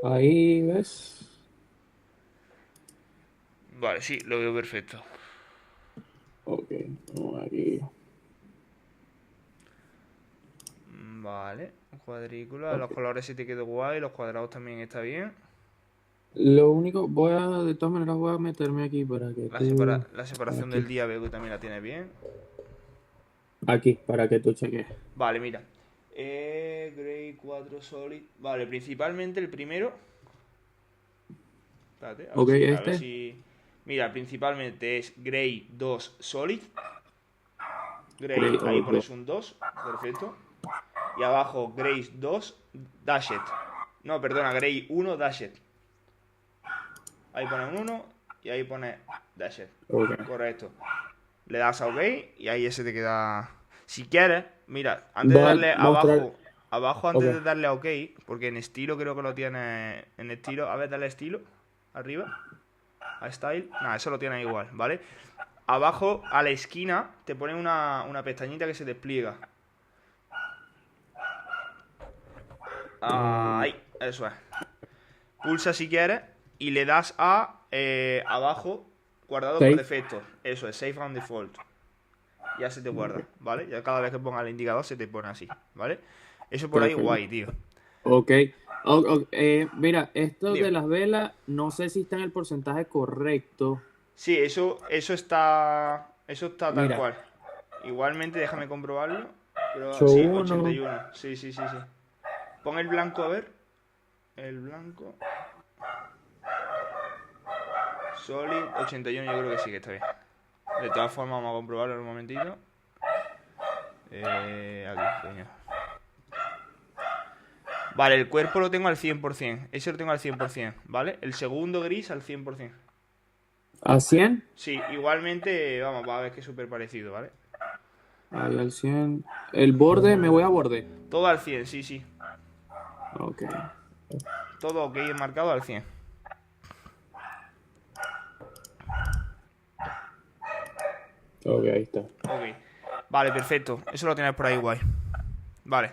Ahí ves. Vale, sí, lo veo perfecto. Ok, vamos aquí. Vale, cuadrícula, Ok. los colores sí te quedó guay, los cuadrados también está bien. Lo único, de todas maneras voy a meterme aquí para que tú, La separación del aquí, día veo que también la tiene bien. aquí, para que tú cheques. Vale, mira. Gray 4 Solid. Vale, principalmente el primero. Espérate, Ok, a ver este, si. Mira, principalmente es Gray 2 Solid. Gray, Grey ahí o dos. pones un 2, perfecto. Y abajo Gray 2 Dashed. No, perdona, Gray 1 Dashed. Ahí pone un 1 y ahí pone Dashed. Ok. Correcto. Le das a OK y ahí ese te queda. Si quieres, mira, antes de Va a darle mostrar, abajo ok. antes de darle a OK, porque en estilo creo que lo tiene en estilo. A ver, dale a estilo, arriba, a style. Nada, eso lo tiene igual, ¿vale? Abajo a la esquina te pone una pestañita que se despliega. Um, Ahí, eso es. Pulsa si quieres y le das a abajo, guardado por Save. defecto. Eso es, Save on Default. Ya se te Ok, guarda, ¿vale? Ya cada vez que ponga el indicador se te pone así, ¿vale? Eso por ahí perfecto. guay, tío. Ok. Mira, esto de Dime. las velas, no sé si está en el porcentaje correcto. Sí, eso está. Eso está tal Mira, cual. Igualmente, déjame comprobarlo. Pero ocho sí, uno 81. Sí, sí, sí, sí. Pon el blanco a ver. El blanco. Solid 81, yo creo que sí que está bien. De todas formas, vamos a comprobarlo en un momentito. Aquí, coño. Vale, el cuerpo lo tengo al 100%. Ese lo tengo al 100%, ¿vale? El segundo gris al 100%. a 100. Sí, igualmente, vamos, va a ver que es súper parecido, ¿vale? Ahí al 100. El borde, me voy a borde. Todo al 100, sí, sí. Ok. Todo ok, marcado al 100. Ok, ahí está. Ok. Vale, perfecto. Eso lo tienes por ahí guay. Vale.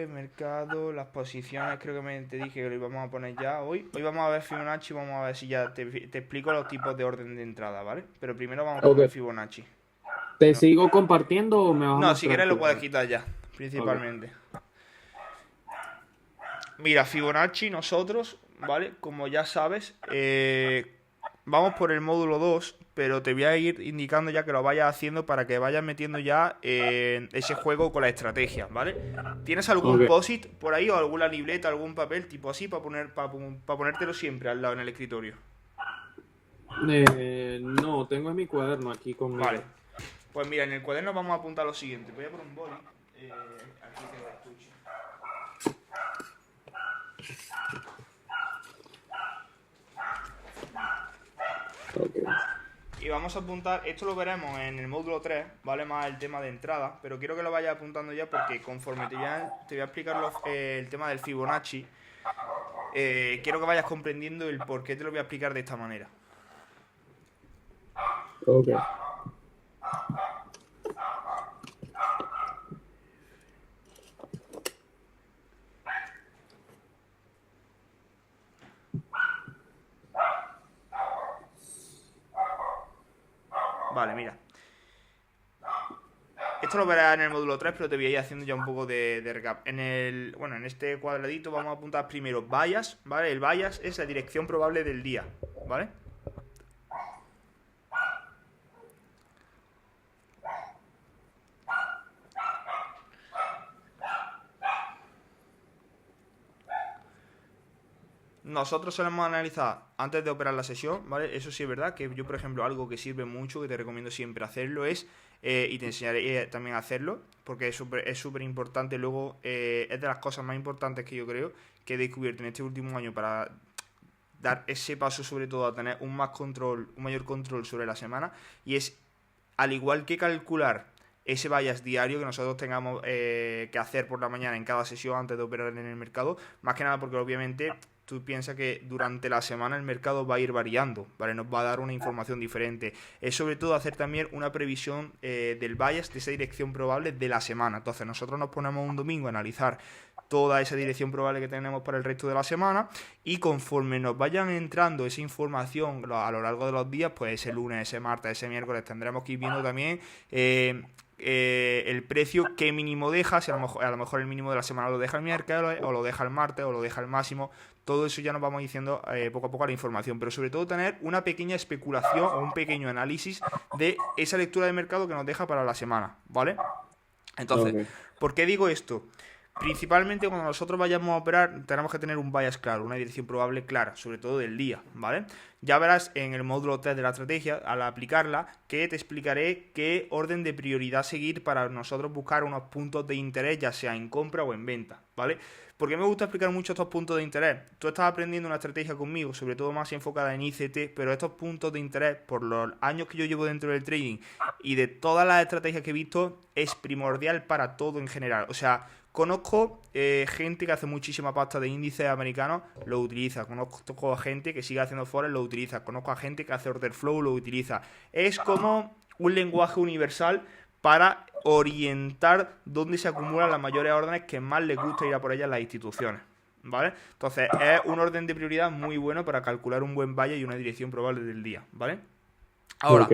Mercado, las posiciones, creo que te dije que lo íbamos a poner ya hoy. Hoy vamos a ver Fibonacci, vamos a ver si ya te explico los tipos de orden de entrada, ¿vale? Pero primero vamos con el Ok. Fibonacci. ¿Te No, sigo compartiendo o me vas a no, si mostrar quieres lo tú? puedes quitar ya, Ok. principalmente. Mira, Fibonacci, nosotros, ¿vale? Como ya sabes, vamos por el módulo 2, pero te voy a ir indicando ya que lo vayas haciendo para que vayas metiendo ya ese juego con la estrategia, ¿vale? ¿Tienes algún Ok. post-it por ahí o alguna libreta, algún papel tipo así para ponértelo siempre al lado en el escritorio? No, tengo en mi cuaderno aquí Vale. conmigo. Pues mira, en el cuaderno vamos a apuntar lo siguiente. Voy a por un boli. Aquí tengo el estuche. Ok. Y vamos a apuntar, esto lo veremos en el módulo 3, ¿vale? Más el tema de entrada, pero quiero que lo vayas apuntando ya porque conforme te voy a explicar el tema del Fibonacci, quiero que vayas comprendiendo el por qué te lo voy a explicar de esta manera. Ok. Vale, mira. Esto lo verás en el módulo 3, pero te voy a ir haciendo ya un poco de recap. Bueno, en este cuadradito vamos a apuntar primero bias, ¿vale? El bias es la dirección probable del día, ¿vale? Nosotros solemos analizar antes de operar la sesión, ¿vale? Eso sí es verdad, que yo, por ejemplo, algo que sirve mucho, que te recomiendo siempre hacerlo es, y te enseñaré también a hacerlo, porque es súper importante, luego es de las cosas más importantes que yo creo que he descubierto en este último año para dar ese paso sobre todo a tener un mayor control sobre la semana, y es, al igual que calcular ese bias diario que nosotros tengamos que hacer por la mañana en cada sesión antes de operar en el mercado, más que nada porque obviamente tú piensas que durante la semana el mercado va a ir variando, ¿vale? Nos va a dar una información diferente. Es sobre todo hacer también una previsión del bias, de esa dirección probable de la semana. Entonces nosotros nos ponemos un domingo a analizar toda esa dirección probable que tenemos para el resto de la semana, y conforme nos vayan entrando esa información a lo largo de los días, pues ese lunes, ese martes, ese miércoles tendremos que ir viendo también el precio, qué mínimo deja, si a lo mejor el mínimo de la semana lo deja el miércoles, o lo deja el martes, o lo deja el máximo. Todo eso ya nos vamos diciendo poco a poco la información, pero sobre todo tener una pequeña especulación o un pequeño análisis de esa lectura de mercado que nos deja para la semana, ¿vale? Entonces, Ok. ¿por qué digo esto? Principalmente cuando nosotros vayamos a operar tenemos que tener un bias claro, una dirección probable clara, sobre todo del día, ¿vale? Ya verás en el módulo 3 de la estrategia, al aplicarla, que te explicaré qué orden de prioridad seguir para nosotros buscar unos puntos de interés, ya sea en compra o en venta, ¿vale? ¿Por qué me gusta explicar mucho estos puntos de interés? Tú estás aprendiendo una estrategia conmigo, sobre todo más enfocada en ICT, pero estos puntos de interés, por los años que yo llevo dentro del trading y de todas las estrategias que he visto, es primordial para todo en general. O sea, conozco gente que hace muchísima pasta de índices americanos, lo utiliza. Conozco a gente que sigue haciendo forex, lo utiliza. Conozco a gente que hace order flow, lo utiliza. Es como un lenguaje universal para orientar dónde se acumulan las mayores órdenes que más les gusta ir a por ellas en las instituciones, ¿vale? Entonces es un orden de prioridad muy bueno para calcular un buen valle y una dirección probable del día, ¿vale? Ahora, Ok.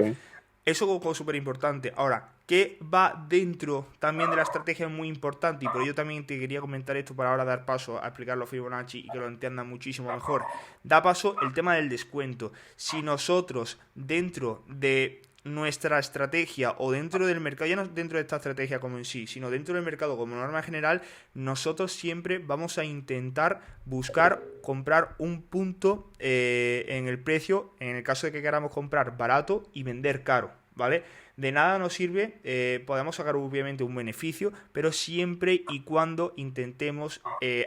eso como súper importante. Ahora, ¿qué va dentro también de la estrategia? Es muy importante, y por ello también te quería comentar esto para ahora dar paso a explicar los Fibonacci y que lo entiendan muchísimo mejor. Da paso el tema del descuento. Si nosotros dentro de nuestra estrategia o dentro del mercado, ya no dentro de esta estrategia como en sí, sino dentro del mercado como norma general, nosotros siempre vamos a intentar buscar comprar un punto en el precio, en el caso de que queramos comprar barato y vender caro, ¿vale? De nada nos sirve, podemos sacar obviamente un beneficio, pero siempre y cuando intentemos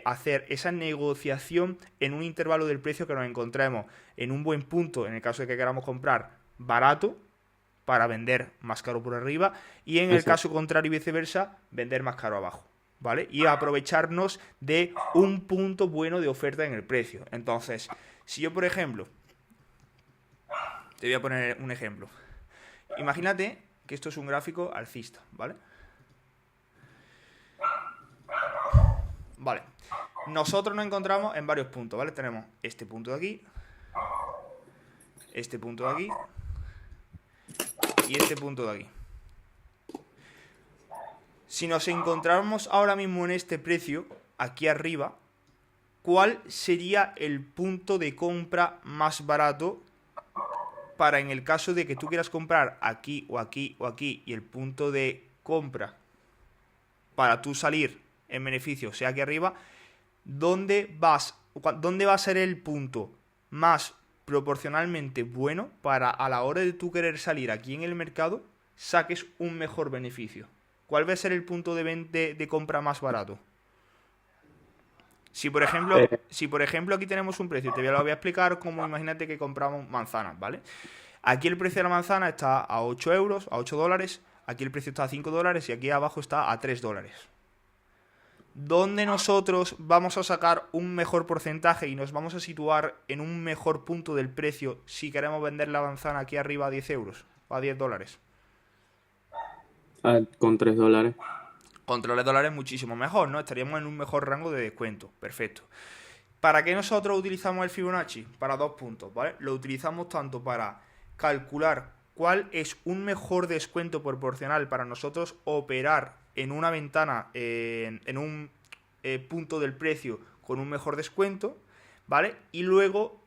hacer esa negociación en un intervalo del precio que nos encontremos en un buen punto, en el caso de que queramos comprar barato, para vender más caro por arriba, y en el Exacto. caso contrario y viceversa, vender más caro abajo, ¿vale? Y aprovecharnos de un punto bueno de oferta en el precio. Entonces, si yo, por ejemplo, te voy a poner un ejemplo. Imagínate que esto es un gráfico alcista, ¿vale? Vale. Nosotros nos encontramos en varios puntos, ¿vale? Tenemos este punto de aquí, este punto de aquí y este punto de aquí. Si nos encontramos ahora mismo en este precio, aquí arriba, ¿cuál sería el punto de compra más barato para en el caso de que tú quieras comprar aquí o aquí o aquí y el punto de compra para tú salir en beneficio sea aquí arriba? ¿Dónde va a ser el punto más proporcionalmente bueno para a la hora de tú querer salir aquí en el mercado saques un mejor beneficio? ¿Cuál va a ser el punto de compra más barato? Si por ejemplo, Eh, aquí tenemos un precio, lo voy a explicar como imagínate que compramos manzanas, ¿vale? Aquí el precio de la manzana está a 8 euros, a 8 dólares, aquí el precio está a 5 dólares y aquí abajo está a 3 dólares. ¿Dónde nosotros vamos a sacar un mejor porcentaje y nos vamos a situar en un mejor punto del precio si queremos vender la manzana aquí arriba a 10 euros o a 10 dólares? con $3. Con $3 muchísimo mejor, ¿no? Estaríamos en un mejor rango de descuento. Perfecto. ¿Para qué nosotros utilizamos el Fibonacci? Para dos puntos, ¿vale? Lo utilizamos tanto para calcular cuál es un mejor descuento proporcional para nosotros operar en una ventana, en un punto del precio con un mejor descuento, ¿vale? Y luego,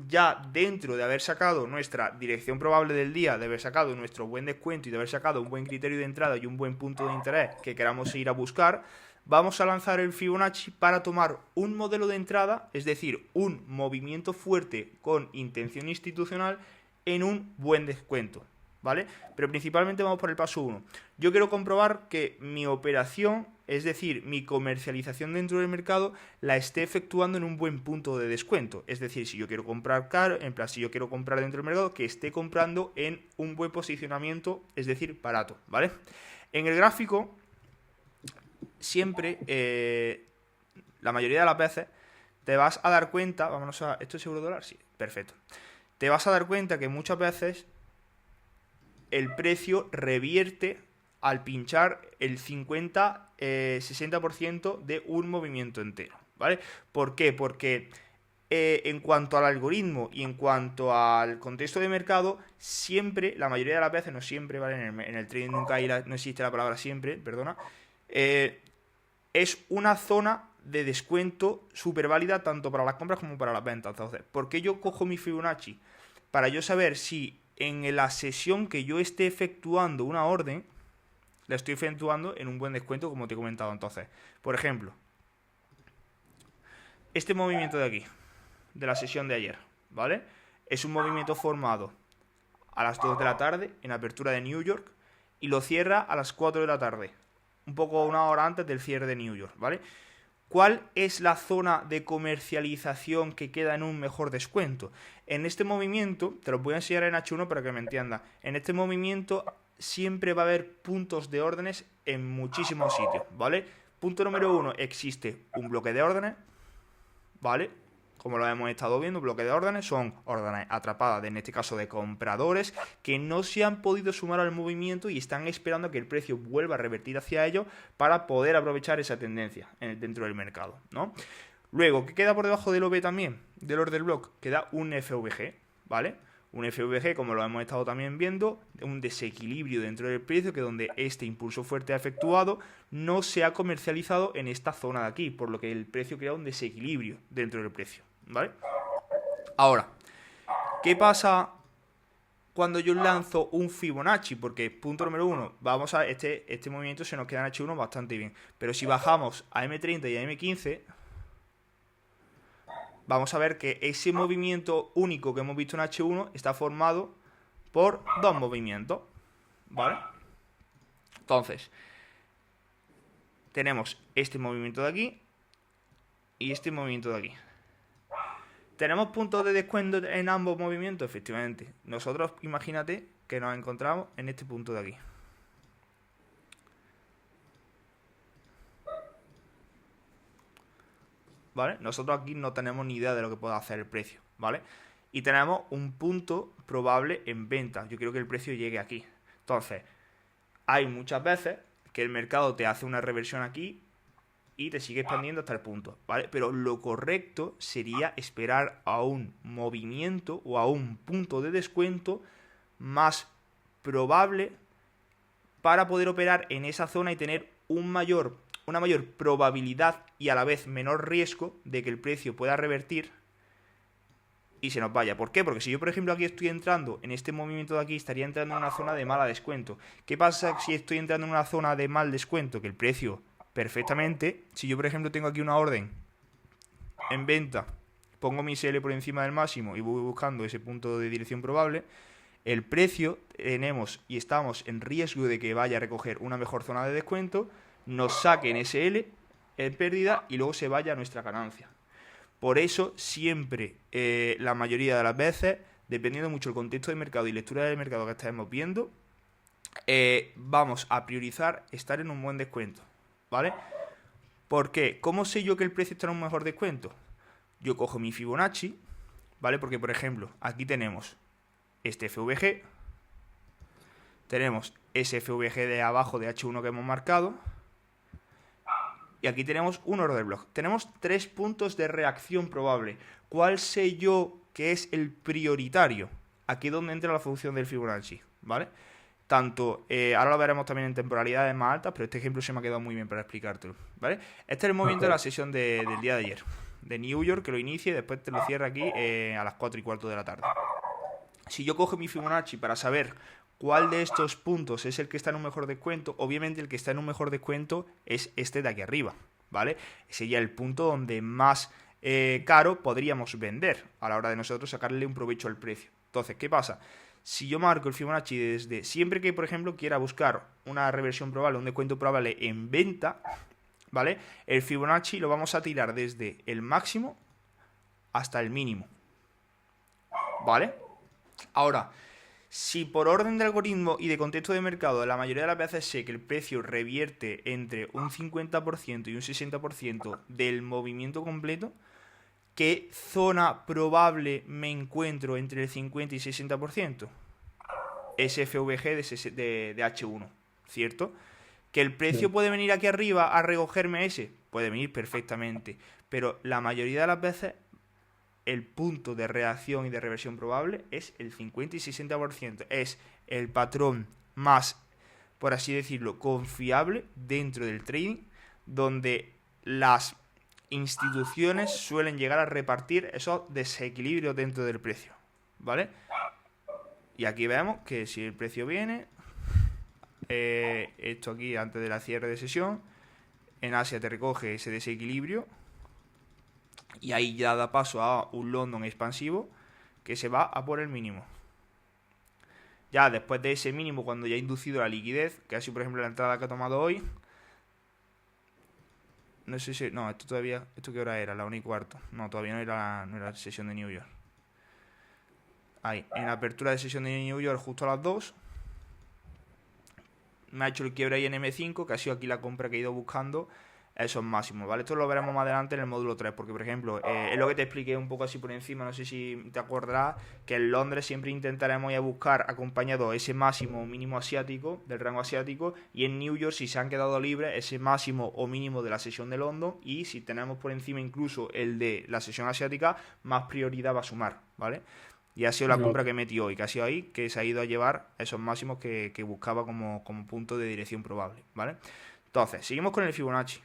ya dentro de haber sacado nuestra dirección probable del día, de haber sacado nuestro buen descuento y de haber sacado un buen criterio de entrada y un buen punto de interés que queramos ir a buscar, vamos a lanzar el Fibonacci para tomar un modelo de entrada, es decir, un movimiento fuerte con intención institucional en un buen descuento, ¿vale? Pero principalmente vamos por el paso 1. Yo quiero comprobar que mi operación, es decir, mi comercialización dentro del mercado, la esté efectuando en un buen punto de descuento. Es decir, si yo quiero comprar caro, en plan, si yo quiero comprar dentro del mercado, que esté comprando en un buen posicionamiento, es decir, barato, ¿vale? En el gráfico, siempre, la mayoría de las veces, te vas a dar cuenta, vámonos a, ¿esto es euro dólar? Sí, perfecto. Te vas a dar cuenta que muchas veces el precio revierte al pinchar el 50-60% de un movimiento entero, ¿vale? ¿Por qué? Porque en cuanto al algoritmo y en cuanto al contexto de mercado, siempre, la mayoría de las veces, no siempre, ¿vale? En el trading nunca no existe la palabra siempre, perdona. Es una zona de descuento súper válida tanto para las compras como para las ventas. Entonces, ¿por qué yo cojo mi Fibonacci? Para yo saber si en la sesión que yo esté efectuando una orden, la estoy efectuando en un buen descuento, como te he comentado. Entonces, por ejemplo, este movimiento de aquí, de la sesión de ayer, ¿vale? Es un movimiento formado a las 2 de la tarde en apertura de New York y lo cierra a las 4 de la tarde, un poco una hora antes del cierre de New York, ¿vale? ¿Cuál es la zona de comercialización que queda en un mejor descuento? En este movimiento, te lo voy a enseñar en H1 para que me entiendas, en este movimiento siempre va a haber puntos de órdenes en muchísimos sitios, ¿vale? Punto número 1, existe un bloque de órdenes, ¿vale? Como lo hemos estado viendo, bloque de órdenes son órdenes atrapadas, en este caso de compradores, que no se han podido sumar al movimiento y están esperando a que el precio vuelva a revertir hacia ellos para poder aprovechar esa tendencia dentro del mercado, ¿no? Luego, ¿qué queda por debajo del OB también? Del order block, queda un FVG, ¿vale? Un FVG, como lo hemos estado también viendo, un desequilibrio dentro del precio que donde este impulso fuerte ha efectuado no se ha comercializado en esta zona de aquí, por lo que el precio crea un desequilibrio dentro del precio, ¿vale? Ahora, ¿qué pasa cuando yo lanzo un Fibonacci? Porque, punto número 1, vamos a este movimiento se nos queda en H1 bastante bien, pero si bajamos a M30 y a M15, vamos a ver que ese movimiento único que hemos visto en H1 está formado por dos movimientos, ¿vale? Entonces, tenemos este movimiento de aquí y este movimiento de aquí. ¿Tenemos puntos de descuento en ambos movimientos? Efectivamente. Nosotros, imagínate que nos encontramos en este punto de aquí. ¿Vale? Nosotros aquí no tenemos ni idea de lo que pueda hacer el precio, ¿vale? Y tenemos un punto probable en venta. Yo quiero que el precio llegue aquí. Entonces, hay muchas veces que el mercado te hace una reversión aquí y te sigue expandiendo hasta el punto, ¿vale? Pero lo correcto sería esperar a un movimiento o a un punto de descuento más probable para poder operar en esa zona y tener una mayor probabilidad y a la vez menor riesgo de que el precio pueda revertir y se nos vaya. ¿Por qué? Porque si yo, por ejemplo, aquí estoy entrando en este movimiento de aquí, estaría entrando en una zona de mala descuento. ¿Qué pasa si estoy entrando en una zona de mal descuento? Que el precio perfectamente, si yo, por ejemplo, tengo aquí una orden en venta, pongo mi SL por encima del máximo y voy buscando ese punto de dirección probable, el precio tenemos y estamos en riesgo de que vaya a recoger una mejor zona de descuento, nos saque en SL en pérdida y luego se vaya a nuestra ganancia. Por eso siempre, la mayoría de las veces, dependiendo mucho del contexto de mercado y lectura del mercado que estemos viendo, vamos a priorizar estar en un buen descuento, ¿vale? ¿Por qué? ¿Cómo sé yo que el precio está en un mejor descuento? Yo cojo mi Fibonacci, ¿vale? Porque, por ejemplo, aquí tenemos este FVG, tenemos ese FVG de abajo de H1 que hemos marcado, y aquí tenemos un order block. Tenemos 3 puntos de reacción probable. ¿Cuál sé yo que es el prioritario? Aquí es donde entra la función del Fibonacci, ¿vale? Tanto, ahora lo veremos también en temporalidades más altas, pero este ejemplo se me ha quedado muy bien para explicártelo, ¿vale? Este es el movimiento de la sesión del día de ayer, de New York, que lo inicia y después te lo cierra aquí a las 4:15 de la tarde. Si yo cojo mi Fibonacci para saber cuál de estos puntos es el que está en un mejor descuento, obviamente el que está en un mejor descuento es este de aquí arriba, ¿vale? Sería el punto donde más caro podríamos vender a la hora de nosotros sacarle un provecho al precio. Entonces, ¿qué pasa? Si yo marco el Fibonacci desde siempre que, por ejemplo, quiera buscar una reversión probable, un descuento probable en venta, ¿vale? El Fibonacci lo vamos a tirar desde el máximo hasta el mínimo, ¿vale? Ahora, si por orden de algoritmo y de contexto de mercado la mayoría de las veces sé que el precio revierte entre un 50% y un 60% del movimiento completo, ¿qué zona probable me encuentro entre el 50 y 60%? SFVG de H1, ¿cierto? ¿Que el precio Sí. puede venir aquí arriba a recogerme ese? Puede venir perfectamente, pero la mayoría de las veces el punto de reacción y de reversión probable es el 50 y 60%. Es el patrón más, por así decirlo, confiable dentro del trading, donde las instituciones suelen llegar a repartir esos desequilibrios dentro del precio, ¿vale? Y aquí vemos que si el precio viene, esto aquí antes de la cierre de sesión, en Asia te recoge ese desequilibrio y ahí ya da paso a un London expansivo que se va a por el mínimo. Ya después de ese mínimo, cuando ya ha inducido la liquidez, que ha sido por ejemplo la entrada que ha tomado hoy, no sé si... No, esto todavía... ¿Esto qué hora era? La 1:15. No, todavía no era la sesión de New York. Ahí, en la apertura de sesión de New York justo a las 2, me ha hecho el quiebre ahí en M5, que ha sido aquí la compra que he ido buscando esos máximos, ¿vale? Esto lo veremos más adelante en el módulo 3, porque por ejemplo, es lo que te expliqué un poco así por encima, no sé si te acordarás, que en Londres siempre intentaremos ir a buscar acompañado ese máximo o mínimo asiático, del rango asiático, y en New York si se han quedado libres ese máximo o mínimo de la sesión de London, y si tenemos por encima incluso el de la sesión asiática, más prioridad va a sumar, ¿vale? Y ha sido la compra Ok. que metí hoy, que ha sido ahí, que se ha ido a llevar esos máximos que buscaba como punto de dirección probable, ¿vale? Entonces, seguimos con el Fibonacci.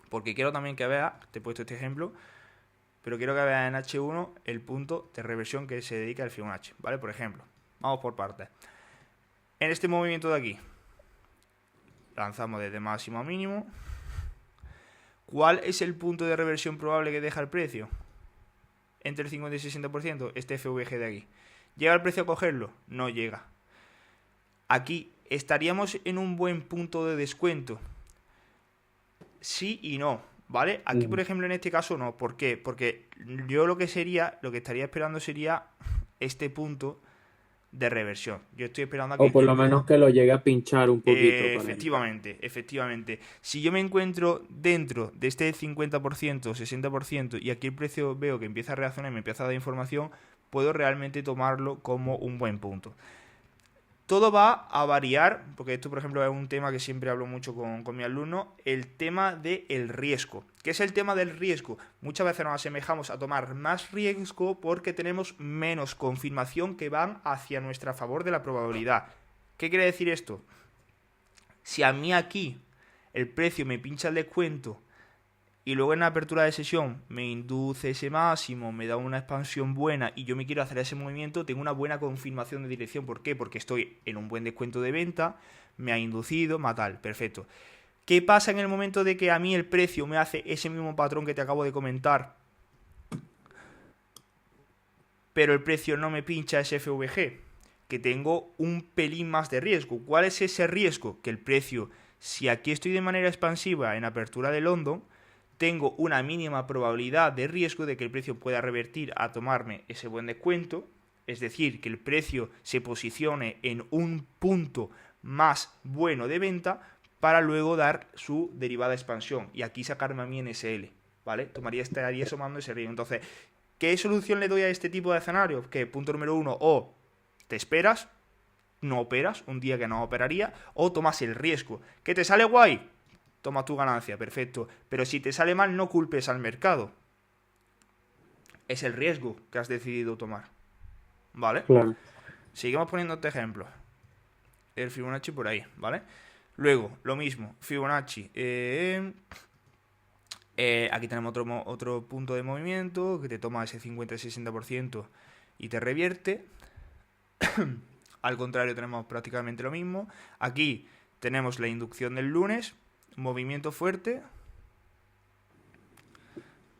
Porque quiero también que veas, te he puesto este ejemplo, pero quiero que veas en H1 el punto de reversión que se dedica al Fibonacci, ¿vale? Por ejemplo, vamos por partes. En este movimiento de aquí, lanzamos desde máximo a mínimo. ¿Cuál es el punto de reversión probable que deja el precio? Entre el 50 y el 60%, este FVG de aquí. ¿Llega el precio a cogerlo? No llega. Aquí estaríamos en un buen punto de descuento. Sí y no, ¿vale? Aquí, por ejemplo, en este caso no. ¿Por qué? Porque yo lo que estaría esperando sería este punto de reversión. Yo estoy esperando a O que por el... lo menos que lo llegue a pinchar un poquito para entrar. efectivamente, efectivamente. Si yo me encuentro dentro de este 50%, 60% y aquí el precio veo que empieza a reaccionar y me empieza a dar información, puedo realmente tomarlo como un buen punto. Todo va a variar, porque esto, por ejemplo, es un tema que siempre hablo mucho con mi alumno, el tema del riesgo. ¿Qué es el tema del riesgo? Muchas veces nos asemejamos a tomar más riesgo porque tenemos menos confirmación que van hacia nuestra favor de la probabilidad. ¿Qué quiere decir esto? Si a mí aquí el precio me pincha el descuento y luego en la apertura de sesión me induce ese máximo, me da una expansión buena y yo me quiero hacer ese movimiento, tengo una buena confirmación de dirección. ¿Por qué? Porque estoy en un buen descuento de venta, me ha inducido, tal, perfecto. ¿Qué pasa en el momento de que a mí el precio me hace ese mismo patrón que te acabo de comentar, pero el precio no me pincha ese FVG? Que tengo un pelín más de riesgo. ¿Cuál es ese riesgo? Que el precio, si aquí estoy de manera expansiva en apertura de London, tengo una mínima probabilidad de riesgo de que el precio pueda revertir a tomarme ese buen descuento, es decir, que el precio se posicione en un punto más bueno de venta para luego dar su derivada expansión y aquí sacarme a mí en SL, ¿vale? Estaría sumando ese riesgo. Entonces, ¿qué solución le doy a este tipo de escenarios? Que punto número uno, o te esperas, no operas, un día que no operaría, o tomas el riesgo. ¿Que te sale guay? Toma tu ganancia, perfecto. Pero si te sale mal, no culpes al mercado. Es el riesgo que has decidido tomar. ¿Vale? Claro. Seguimos poniéndote ejemplos. El Fibonacci por ahí, ¿vale? Luego, lo mismo, Fibonacci. Aquí tenemos otro punto de movimiento que te toma ese 50-60% y te revierte. Al contrario, tenemos prácticamente lo mismo. Aquí tenemos la inducción del lunes, movimiento fuerte,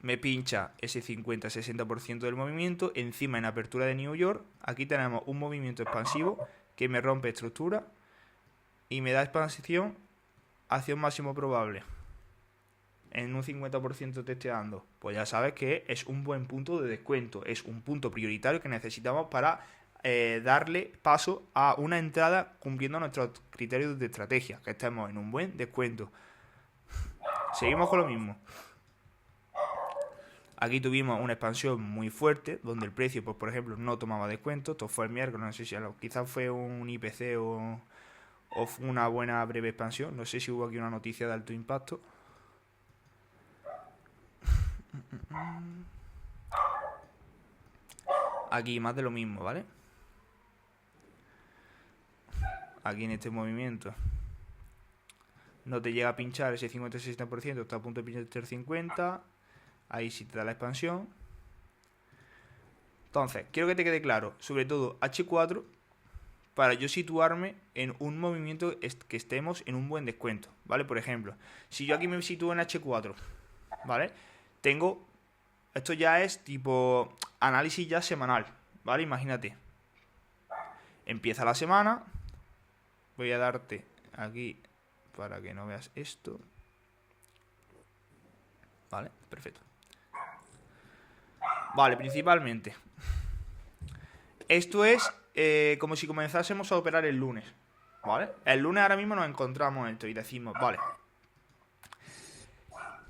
me pincha ese 50-60% del movimiento, encima en apertura de New York, aquí tenemos un movimiento expansivo que me rompe estructura y me da expansión hacia un máximo probable. En un 50% testeando, pues ya sabes que es un buen punto de descuento, es un punto prioritario que necesitamos para darle paso a una entrada cumpliendo nuestros criterios de estrategia, que estemos en un buen descuento. Seguimos con lo mismo. Aquí tuvimos una expansión muy fuerte, donde el precio, pues por ejemplo, no tomaba descuento. Esto fue el miércoles, no sé si quizás fue un IPC o fue una buena breve expansión. No sé si hubo aquí una noticia de alto impacto. Aquí más de lo mismo, ¿vale? Aquí en este movimiento no te llega a pinchar ese 50-60%, está a punto de pinchar el 50%. Ahí sí te da la expansión. Entonces, quiero que te quede claro, sobre todo H4, para yo situarme en un movimiento que estemos en un buen descuento, ¿vale? Por ejemplo, si yo aquí me sitúo en H4, ¿vale? Tengo, esto ya es tipo análisis ya semanal, ¿vale? Imagínate, empieza la semana, voy a darte aquí para que no veas esto, ¿vale? Perfecto. Vale, principalmente, esto es como si comenzásemos a operar el lunes, ¿vale? El lunes ahora mismo nos encontramos en esto y decimos, vale,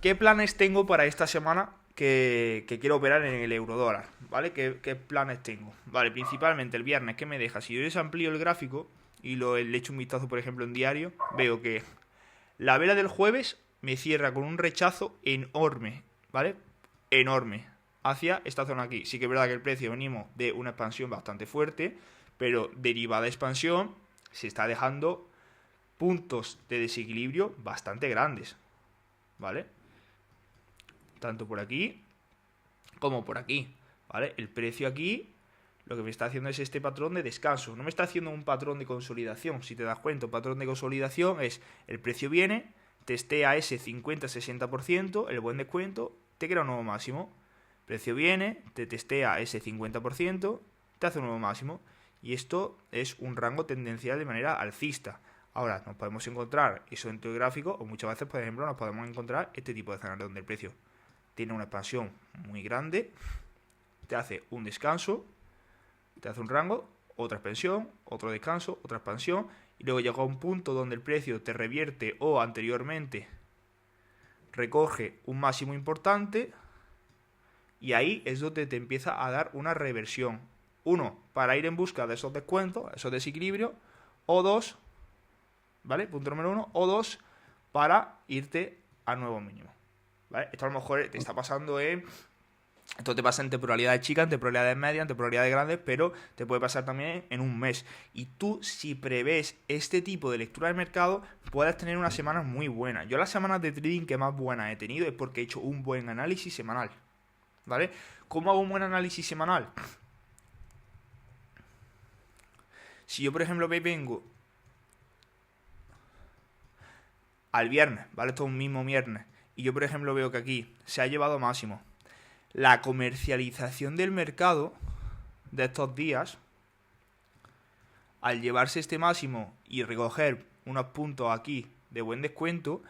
¿qué planes tengo para esta semana que quiero operar en el eurodólar? ¿Vale? ¿Qué planes tengo? Vale, principalmente el viernes, ¿qué me deja? Si yo les amplío el gráfico y le echo un vistazo, por ejemplo, en diario, veo que la vela del jueves me cierra con un rechazo enorme, ¿vale? Enorme, hacia esta zona aquí. Sí que es verdad que el precio venimos de una expansión bastante fuerte, pero derivada de expansión se está dejando puntos de desequilibrio bastante grandes, ¿vale? Tanto por aquí como por aquí, ¿vale? El precio aquí lo que me está haciendo es este patrón de descanso. No me está haciendo un patrón de consolidación. Si te das cuenta, un patrón de consolidación es el precio viene, testea ese 50-60%, el buen descuento, te crea un nuevo máximo. El precio viene, te testea ese 50%, te hace un nuevo máximo. Y esto es un rango tendencial de manera alcista. Ahora, nos podemos encontrar eso dentro del gráfico, o muchas veces, por ejemplo, nos podemos encontrar este tipo de escenario donde el precio tiene una expansión muy grande, te hace un descanso, te hace un rango, otra expansión, otro descanso, otra expansión, y luego llega a un punto donde el precio te revierte o anteriormente recoge un máximo importante, y ahí es donde te empieza a dar una reversión. Uno, para ir en busca de esos descuentos, esos desequilibrios, o dos, ¿vale? Punto número uno, o dos, para irte a nuevo mínimo, ¿vale? Esto a lo mejor te está pasando esto te pasa en temporalidades chicas, en temporalidades medias, en temporalidades grandes, pero te puede pasar también en un mes. Y tú, si prevés este tipo de lectura del mercado, puedes tener unas semanas muy buenas. Yo las semanas de trading que más buenas he tenido es porque he hecho un buen análisis semanal, ¿vale? ¿Cómo hago un buen análisis semanal? Si yo, por ejemplo, vengo al viernes, ¿vale? Esto es un mismo viernes, y yo, por ejemplo, veo que aquí se ha llevado máximo. La comercialización del mercado de estos días, al llevarse este máximo y recoger unos puntos aquí de buen descuento,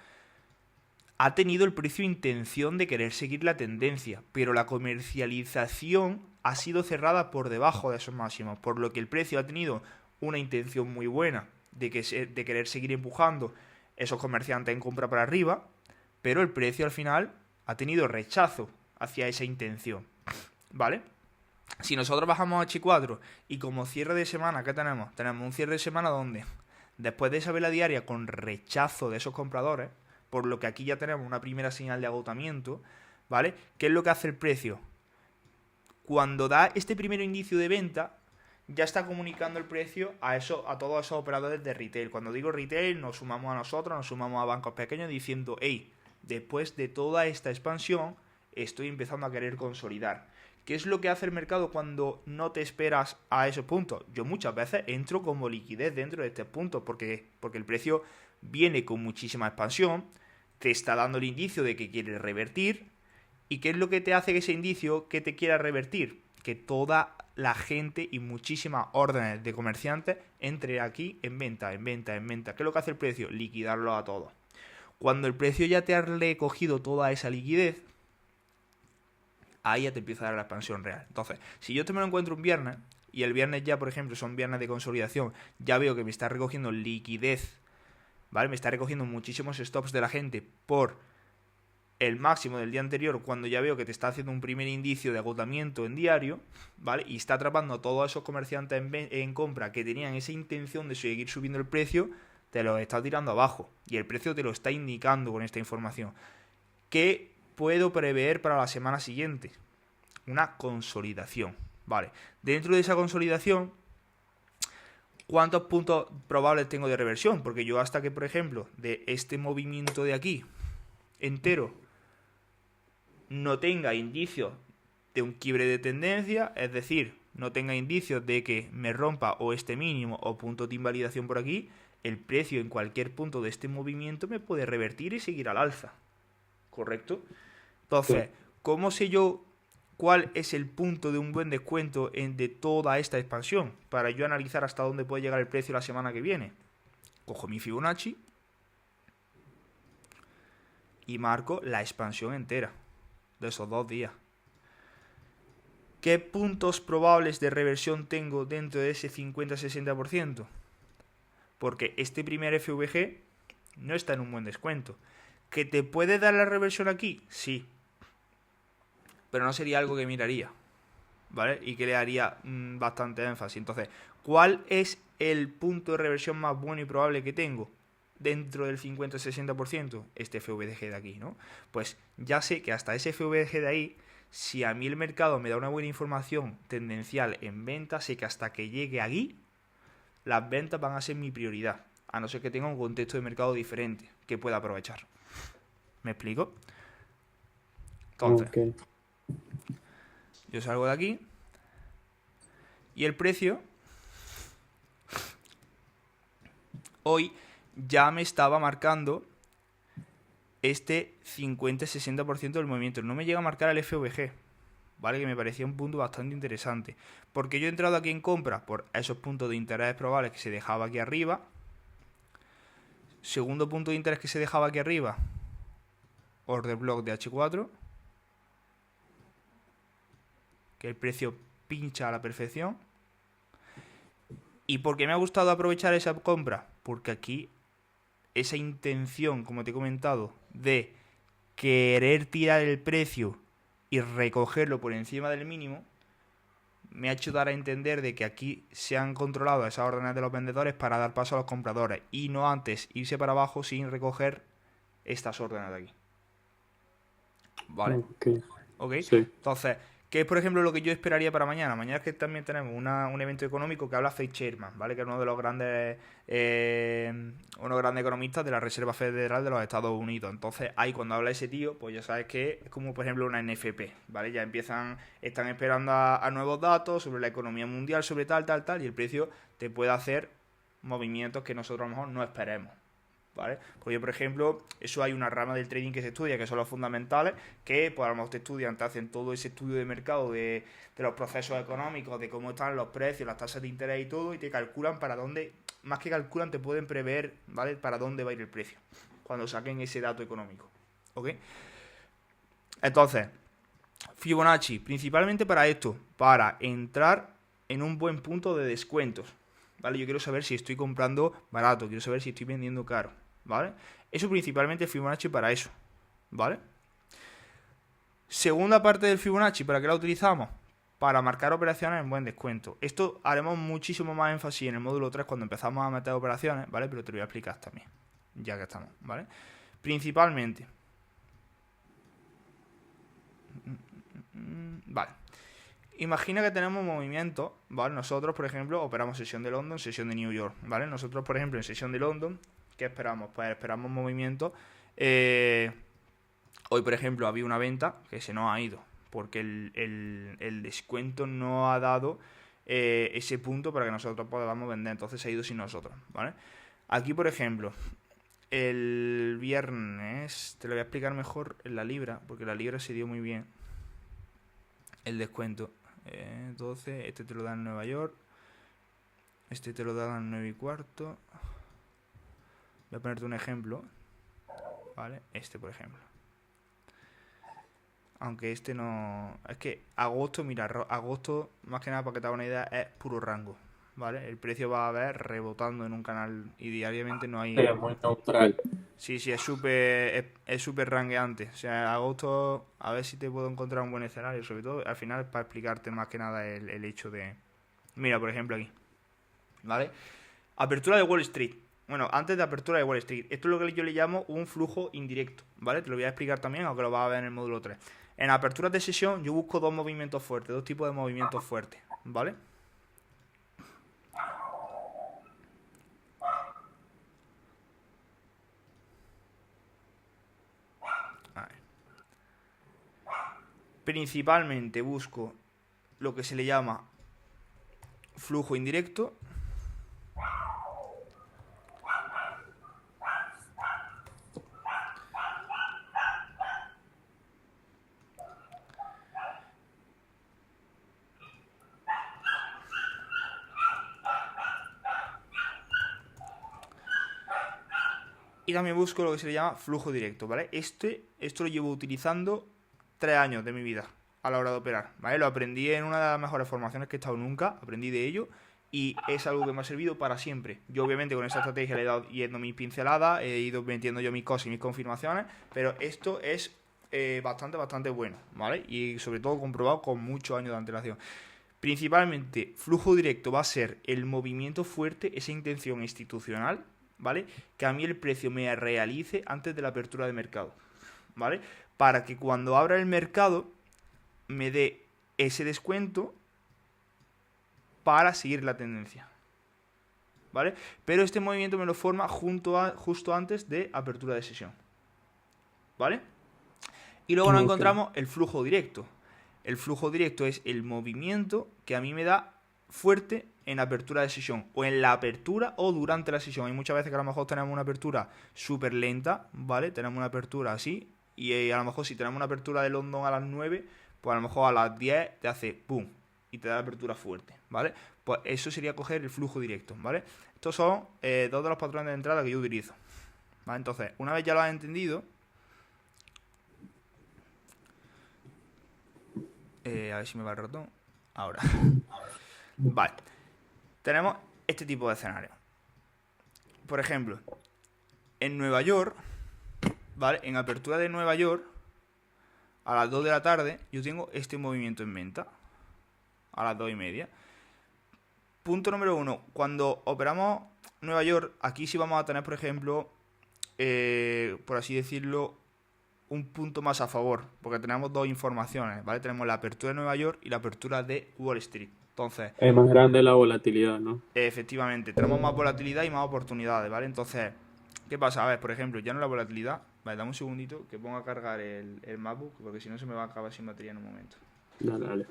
ha tenido el precio intención de querer seguir la tendencia, pero la comercialización ha sido cerrada por debajo de esos máximos, por lo que el precio ha tenido una intención muy buena de querer seguir empujando esos comerciantes en compra para arriba, pero el precio al final ha tenido rechazo hacia esa intención, ¿vale? Si nosotros bajamos a H4 y como cierre de semana, ¿qué tenemos? Tenemos un cierre de semana donde, después de esa vela diaria con rechazo de esos compradores, por lo que aquí ya tenemos una primera señal de agotamiento, ¿vale? ¿Qué es lo que hace el precio? Cuando da este primer indicio de venta, ya está comunicando el precio a todos esos operadores de retail. Cuando digo retail, nos sumamos a nosotros, nos sumamos a bancos pequeños diciendo, hey, después de toda esta expansión, estoy empezando a querer consolidar. ¿Qué es lo que hace el mercado cuando no te esperas a esos puntos? Yo muchas veces entro como liquidez dentro de estos puntos porque el precio viene con muchísima expansión, te está dando el indicio de que quiere revertir. ¿Y qué es lo que te hace ese indicio que te quiera revertir? Que toda la gente y muchísimas órdenes de comerciantes entre aquí en venta, en venta, en venta. ¿Qué es lo que hace el precio? Liquidarlo a todos. Cuando el precio ya te ha recogido toda esa liquidez, ahí ya te empieza a dar la expansión real. Entonces, si yo te me lo encuentro un viernes, y el viernes ya, por ejemplo, son viernes de consolidación, ya veo que me está recogiendo liquidez, ¿vale? Me está recogiendo muchísimos stops de la gente por el máximo del día anterior, cuando ya veo que te está haciendo un primer indicio de agotamiento en diario, ¿vale? Y está atrapando a todos esos comerciantes en compra que tenían esa intención de seguir subiendo el precio, te lo está tirando abajo y el precio te lo está indicando con esta información. ¿Qué puedo prever para la semana siguiente? Una consolidación, ¿vale? Dentro de esa consolidación, ¿cuántos puntos probables tengo de reversión? Porque yo hasta que, por ejemplo, de este movimiento de aquí entero no tenga indicios de un quiebre de tendencia, es decir, no tenga indicios de que me rompa o este mínimo o punto de invalidación por aquí, el precio en cualquier punto de este movimiento me puede revertir y seguir al alza. ¿Correcto? Entonces, ¿cómo sé yo cuál es el punto de un buen descuento de toda esta expansión? Para yo analizar hasta dónde puede llegar el precio la semana que viene. Cojo mi Fibonacci y marco la expansión entera de esos 2 días. ¿Qué puntos probables de reversión tengo dentro de ese 50-60%? Porque este primer FVG no está en un buen descuento. ¿Que te puede dar la reversión aquí? Sí. Pero no sería algo que miraría, ¿vale? Y que le haría bastante énfasis. Entonces, ¿cuál es el punto de reversión más bueno y probable que tengo dentro del 50-60%? Este FVG de aquí, ¿no? Pues ya sé que hasta ese FVG de ahí, si a mí el mercado me da una buena información tendencial en venta, sé que hasta que llegue aquí, las ventas van a ser mi prioridad, a no ser que tenga un contexto de mercado diferente que pueda aprovechar. ¿Me explico? Entonces, yo salgo de aquí y el precio hoy ya me estaba marcando este 50-60% del movimiento. No me llega a marcar el FVG, ¿vale? Que me parecía un punto bastante interesante. Porque yo he entrado aquí en compra por esos puntos de interés probables que se dejaba aquí arriba. Segundo punto de interés que se dejaba aquí arriba, order block de H4, que el precio pincha a la perfección. ¿Y por qué me ha gustado aprovechar esa compra? Porque aquí esa intención, como te he comentado, de querer tirar el precio y recogerlo por encima del mínimo, me ha hecho dar a entender de que aquí se han controlado esas órdenes de los vendedores para dar paso a los compradores y no antes irse para abajo sin recoger estas órdenes de aquí. ¿Vale? ¿Ok? Sí. Entonces, ¿qué es, por ejemplo, lo que yo esperaría para mañana? Mañana es que también tenemos un evento económico que habla Fed Chairman, ¿vale? Que es uno de los grandes economistas de la Reserva Federal de los Estados Unidos. Entonces, ahí cuando habla ese tío, pues ya sabes que es como, por ejemplo, una NFP, ¿vale? Ya están esperando a nuevos datos sobre la economía mundial, sobre tal, y el precio te puede hacer movimientos que nosotros a lo mejor no esperemos, ¿vale? Porque, por ejemplo, eso hay una rama del trading que se estudia, que son los fundamentales, que pues a lo mejor te estudian, te hacen todo ese estudio de mercado de los procesos económicos, de cómo están los precios, las tasas de interés y todo, y te calculan para dónde, más que calculan, te pueden prever, ¿vale? Para dónde va a ir el precio, cuando saquen ese dato económico, ¿ok? Entonces, Fibonacci, principalmente para esto, para entrar en un buen punto de descuentos, ¿vale? Yo quiero saber si estoy comprando barato, quiero saber si estoy vendiendo caro, ¿vale? Eso principalmente Fibonacci para eso, ¿vale? Segunda parte del Fibonacci, ¿para qué la utilizamos? Para marcar operaciones en buen descuento. Esto haremos muchísimo más énfasis en el módulo 3 cuando empezamos a meter operaciones, ¿vale? Pero te lo voy a explicar también, ya que estamos, ¿vale? Principalmente. Vale. Imagina que tenemos movimientos, ¿vale? Nosotros, por ejemplo, operamos sesión de London, sesión de New York, ¿vale? Nosotros, por ejemplo, en sesión de London, ¿qué esperamos? Pues esperamos movimientos. Hoy, por ejemplo, había una venta que se nos ha ido, porque el descuento no ha dado ese punto para que nosotros podamos vender, entonces se ha ido sin nosotros, ¿vale? Aquí, por ejemplo, el viernes, te lo voy a explicar mejor en la libra, porque la libra se dio muy bien el descuento. 12, este te lo dan en Nueva York, este te lo dan en 9 y cuarto. Voy a ponerte un ejemplo, ¿vale? Este, por ejemplo. Aunque este no... Es que agosto, mira, agosto, más que nada para que te haga una idea, es puro rango, ¿vale? El precio va a ver rebotando en un canal y diariamente no hay... Es muy neutral. Sí, es súper rangueante. O sea, agosto, a ver si te puedo encontrar un buen escenario. Sobre todo, al final, para explicarte más que nada el hecho de... Mira, por ejemplo, aquí, ¿vale? Apertura de Wall Street. Bueno, antes de apertura de Wall Street. Esto es lo que yo le llamo un flujo indirecto, ¿vale? Te lo voy a explicar también, aunque lo vas a ver en el módulo 3. En aperturas de sesión yo busco dos movimientos fuertes, dos tipos de movimientos fuertes, ¿vale? A ver. Principalmente busco lo que se le llama flujo indirecto. Y también busco lo que se le llama flujo directo, ¿vale? Esto lo llevo utilizando 3 años de mi vida a la hora de operar, ¿vale? Lo aprendí en una de las mejores formaciones que he estado nunca, aprendí de ello y es algo que me ha servido para siempre. Yo obviamente con esa estrategia le he dado yendo mis pinceladas, he ido metiendo yo mis cosas y mis confirmaciones, pero esto es bastante bueno, ¿vale? Y sobre todo comprobado con muchos años de antelación. Principalmente, flujo directo va a ser el movimiento fuerte, esa intención institucional, ¿vale? Que a mí el precio me realice antes de la apertura de mercado, ¿vale? Para que cuando abra el mercado me dé ese descuento para seguir la tendencia, ¿vale? Pero este movimiento me lo forma justo antes de apertura de sesión, ¿vale? Y luego nos encontramos el flujo directo. El flujo directo es el movimiento que a mí me da fuerte en apertura de sesión, o en la apertura o durante la sesión. Hay muchas veces que a lo mejor tenemos una apertura súper lenta, ¿vale? Tenemos una apertura así, y a lo mejor si tenemos una apertura de London a las 9, pues a lo mejor a las 10 te hace ¡pum! Y te da la apertura fuerte, ¿vale? Pues eso sería coger el flujo directo, ¿vale? Estos son dos de los patrones de entrada que yo utilizo, ¿vale? Entonces, una vez ya lo has entendido, a ver si me va el ratón. Ahora. Vale. Tenemos este tipo de escenario. Por ejemplo, en Nueva York, ¿vale? En apertura de Nueva York, a las 2 de la tarde, yo tengo este movimiento en venta. A las 2:30. Punto número 1. Cuando operamos Nueva York, aquí sí vamos a tener, por ejemplo, por así decirlo, un punto más a favor, porque tenemos dos informaciones, ¿vale? Tenemos la apertura de Nueva York y la apertura de Wall Street. Entonces, Es más grande la volatilidad, ¿no? efectivamente, tenemos más volatilidad y más oportunidades, ¿vale? Entonces, ¿qué pasa? A ver, por ejemplo, ya no la volatilidad. Vale, dame un segundito que ponga a cargar el MacBook, porque si no se me va a acabar sin batería en un momento. Dale.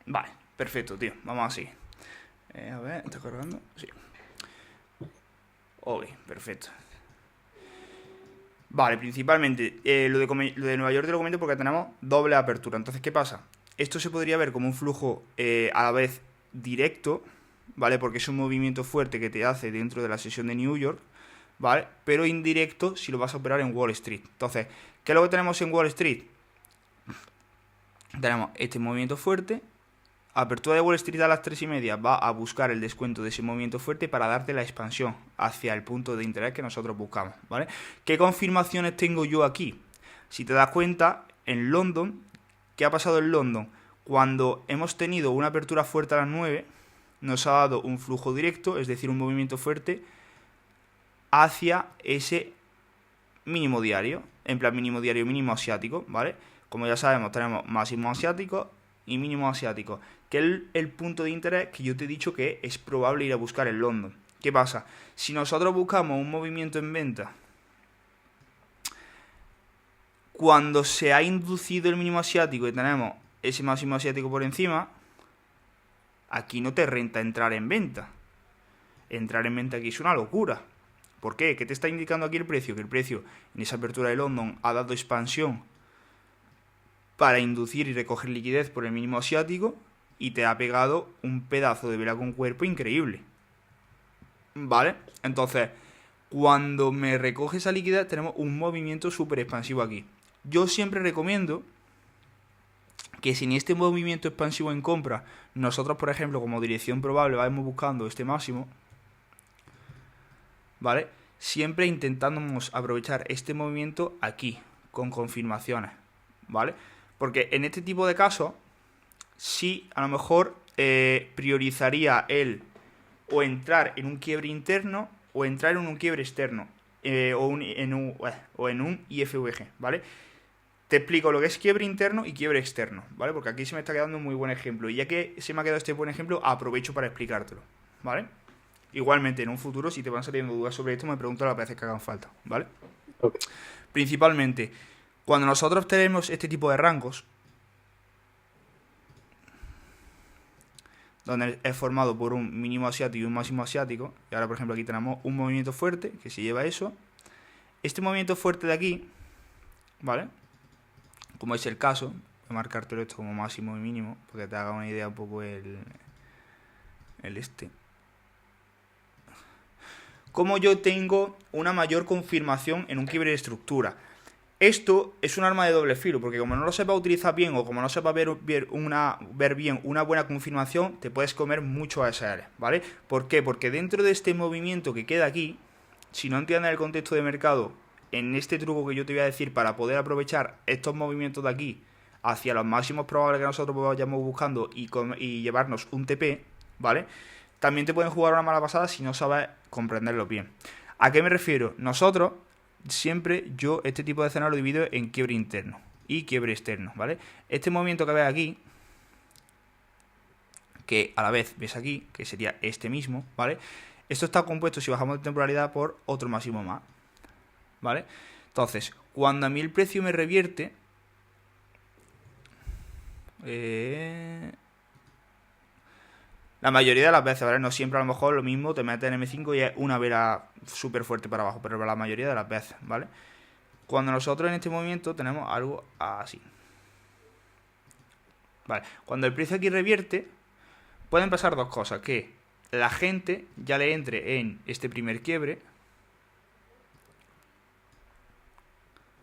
Vale, perfecto, tío. Vamos así. A ver, ¿está cargando? Sí. Ok, perfecto. Vale, principalmente lo de Nueva York te lo comento porque tenemos doble apertura. Entonces, ¿qué pasa? Esto se podría ver como un flujo a la vez directo, ¿vale? Porque es un movimiento fuerte que te hace dentro de la sesión de New York, ¿vale? Pero indirecto si lo vas a operar en Wall Street. Entonces, ¿qué es lo que tenemos en Wall Street? Tenemos este movimiento fuerte. Apertura de Wall Street a las 3:30 va a buscar el descuento de ese movimiento fuerte para darte la expansión hacia el punto de interés que nosotros buscamos, ¿vale? ¿Qué confirmaciones tengo yo aquí? Si te das cuenta, en London, ¿qué ha pasado en London? Cuando hemos tenido una apertura fuerte a las 9, nos ha dado un flujo directo, es decir, un movimiento fuerte hacia ese mínimo diario, en plan mínimo diario, mínimo asiático, ¿vale? Como ya sabemos, tenemos máximo asiático y mínimo asiático, que es el punto de interés que yo te he dicho que es probable ir a buscar en London. ¿Qué pasa? Si nosotros buscamos un movimiento en venta cuando se ha inducido el mínimo asiático y tenemos ese máximo asiático por encima, aquí no te renta entrar en venta. Entrar en venta aquí es una locura. ¿Por qué? ¿Qué te está indicando aquí el precio? Que el precio en esa apertura de London ha dado expansión para inducir y recoger liquidez por el mínimo asiático y te ha pegado un pedazo de vela con cuerpo increíble. ¿Vale? Entonces, cuando me recoge esa liquidez tenemos un movimiento súper expansivo aquí. Yo siempre recomiendo que si en este movimiento expansivo en compra nosotros, por ejemplo, como dirección probable vamos buscando este máximo, ¿vale? Siempre intentamos aprovechar este movimiento aquí, con confirmaciones, ¿vale? Porque en este tipo de casos, sí, a lo mejor priorizaría el o entrar en un quiebre interno o entrar en un quiebre externo, o en un IFVG, ¿vale? Te explico lo que es quiebre interno y quiebre externo, ¿vale? Porque aquí se me está quedando un muy buen ejemplo. Y ya que se me ha quedado este buen ejemplo, aprovecho para explicártelo, ¿vale? Igualmente, en un futuro, si te van saliendo dudas sobre esto, me pregunto las veces que hagan falta, ¿vale? Ok. Principalmente, cuando nosotros tenemos este tipo de rangos, donde es formado por un mínimo asiático y un máximo asiático, y ahora, por ejemplo, aquí tenemos un movimiento fuerte que se lleva eso. Este movimiento fuerte de aquí, ¿vale? Como es el caso, voy a marcártelo esto como máximo y mínimo, porque te haga una idea un poco el este. Como yo tengo una mayor confirmación en un quiebre de estructura. Esto es un arma de doble filo, porque como no lo sepa utilizar bien o como no sepa ver bien una buena confirmación, te puedes comer mucho ASL, ¿vale? ¿Por qué? Porque dentro de este movimiento que queda aquí, si no entiendes el contexto de mercado, en este truco que yo te voy a decir para poder aprovechar estos movimientos de aquí hacia los máximos probables que nosotros vayamos buscando y llevarnos un TP, ¿vale? También te pueden jugar una mala pasada si no sabes comprenderlo bien. ¿A qué me refiero? Nosotros, siempre yo este tipo de escenario lo divido en quiebre interno y quiebre externo, ¿vale? Este movimiento que ves aquí, que a la vez ves aquí, que sería este mismo, ¿vale? Esto está compuesto, si bajamos de temporalidad, por otro máximo más, ¿vale? Entonces, cuando a mí el precio me revierte, la mayoría de las veces, ¿vale? No siempre, a lo mejor lo mismo, te metes en M5 y es una vela súper fuerte para abajo, pero la mayoría de las veces, ¿vale? Cuando nosotros en este movimiento tenemos algo así, ¿vale? Cuando el precio aquí revierte, pueden pasar dos cosas, que la gente ya le entre en este primer quiebre,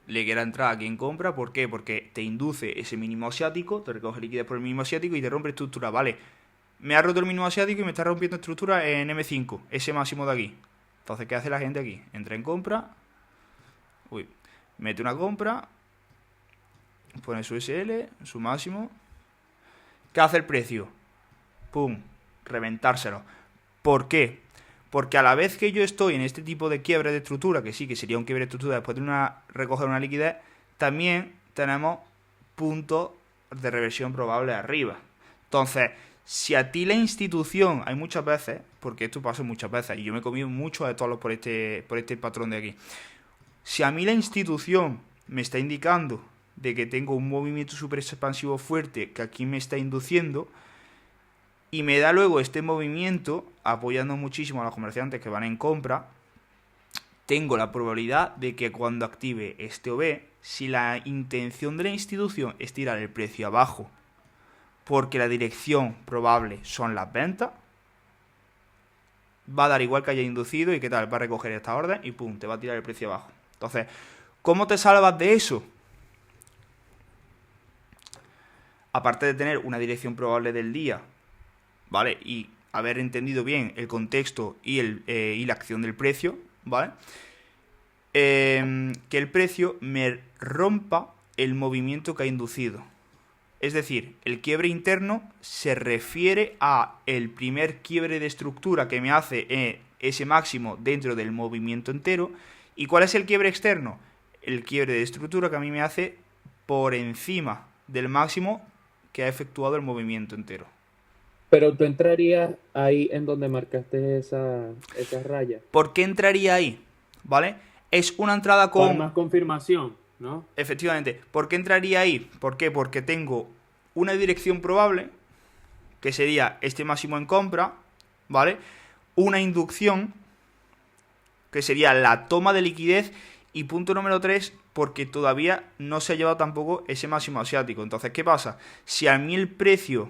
le quiera entrar a quien compra, ¿por qué? Porque te induce ese mínimo asiático, te recoge liquidez por el mínimo asiático y te rompe estructura, ¿vale? Me ha roto el mínimo asiático y me está rompiendo estructura en M5, ese máximo de aquí. Entonces, ¿qué hace la gente aquí? Entra en compra, mete una compra, pone su SL, su máximo. ¿Qué hace el precio? ¡Pum! Reventárselo. ¿Por qué? Porque a la vez que yo estoy en este tipo de quiebre de estructura, que sí, que sería un quiebre de estructura después de recoger una liquidez, también tenemos puntos de reversión probable arriba. Entonces, si a ti la institución, hay muchas veces, porque esto pasa muchas veces, y yo me he comido muchos de todos por este patrón de aquí. Si a mí la institución me está indicando de que tengo un movimiento súper expansivo fuerte que aquí me está induciendo, y me da luego este movimiento, apoyando muchísimo a los comerciantes que van en compra, tengo la probabilidad de que cuando active este OB, si la intención de la institución es tirar el precio abajo, porque la dirección probable son las ventas, va a dar igual que haya inducido y qué tal, va a recoger esta orden y pum, te va a tirar el precio abajo. Entonces, ¿cómo te salvas de eso? Aparte de tener una dirección probable del día, ¿vale? Y haber entendido bien el contexto y la acción del precio, ¿vale? Que el precio me rompa el movimiento que ha inducido. Es decir, el quiebre interno se refiere a el primer quiebre de estructura que me hace ese máximo dentro del movimiento entero. ¿Y cuál es el quiebre externo? El quiebre de estructura que a mí me hace por encima del máximo que ha efectuado el movimiento entero. Pero tú entrarías ahí en donde marcaste esa raya. ¿Por qué entraría ahí? ¿Vale? Es una entrada con... Por más confirmación, ¿no? Efectivamente. ¿Por qué entraría ahí? ¿Por qué? Porque tengo una dirección probable, que sería este máximo en compra, ¿vale? Una inducción, que sería la toma de liquidez. Y punto número 3, porque todavía no se ha llevado tampoco ese máximo asiático. Entonces, ¿qué pasa? Si a mí el precio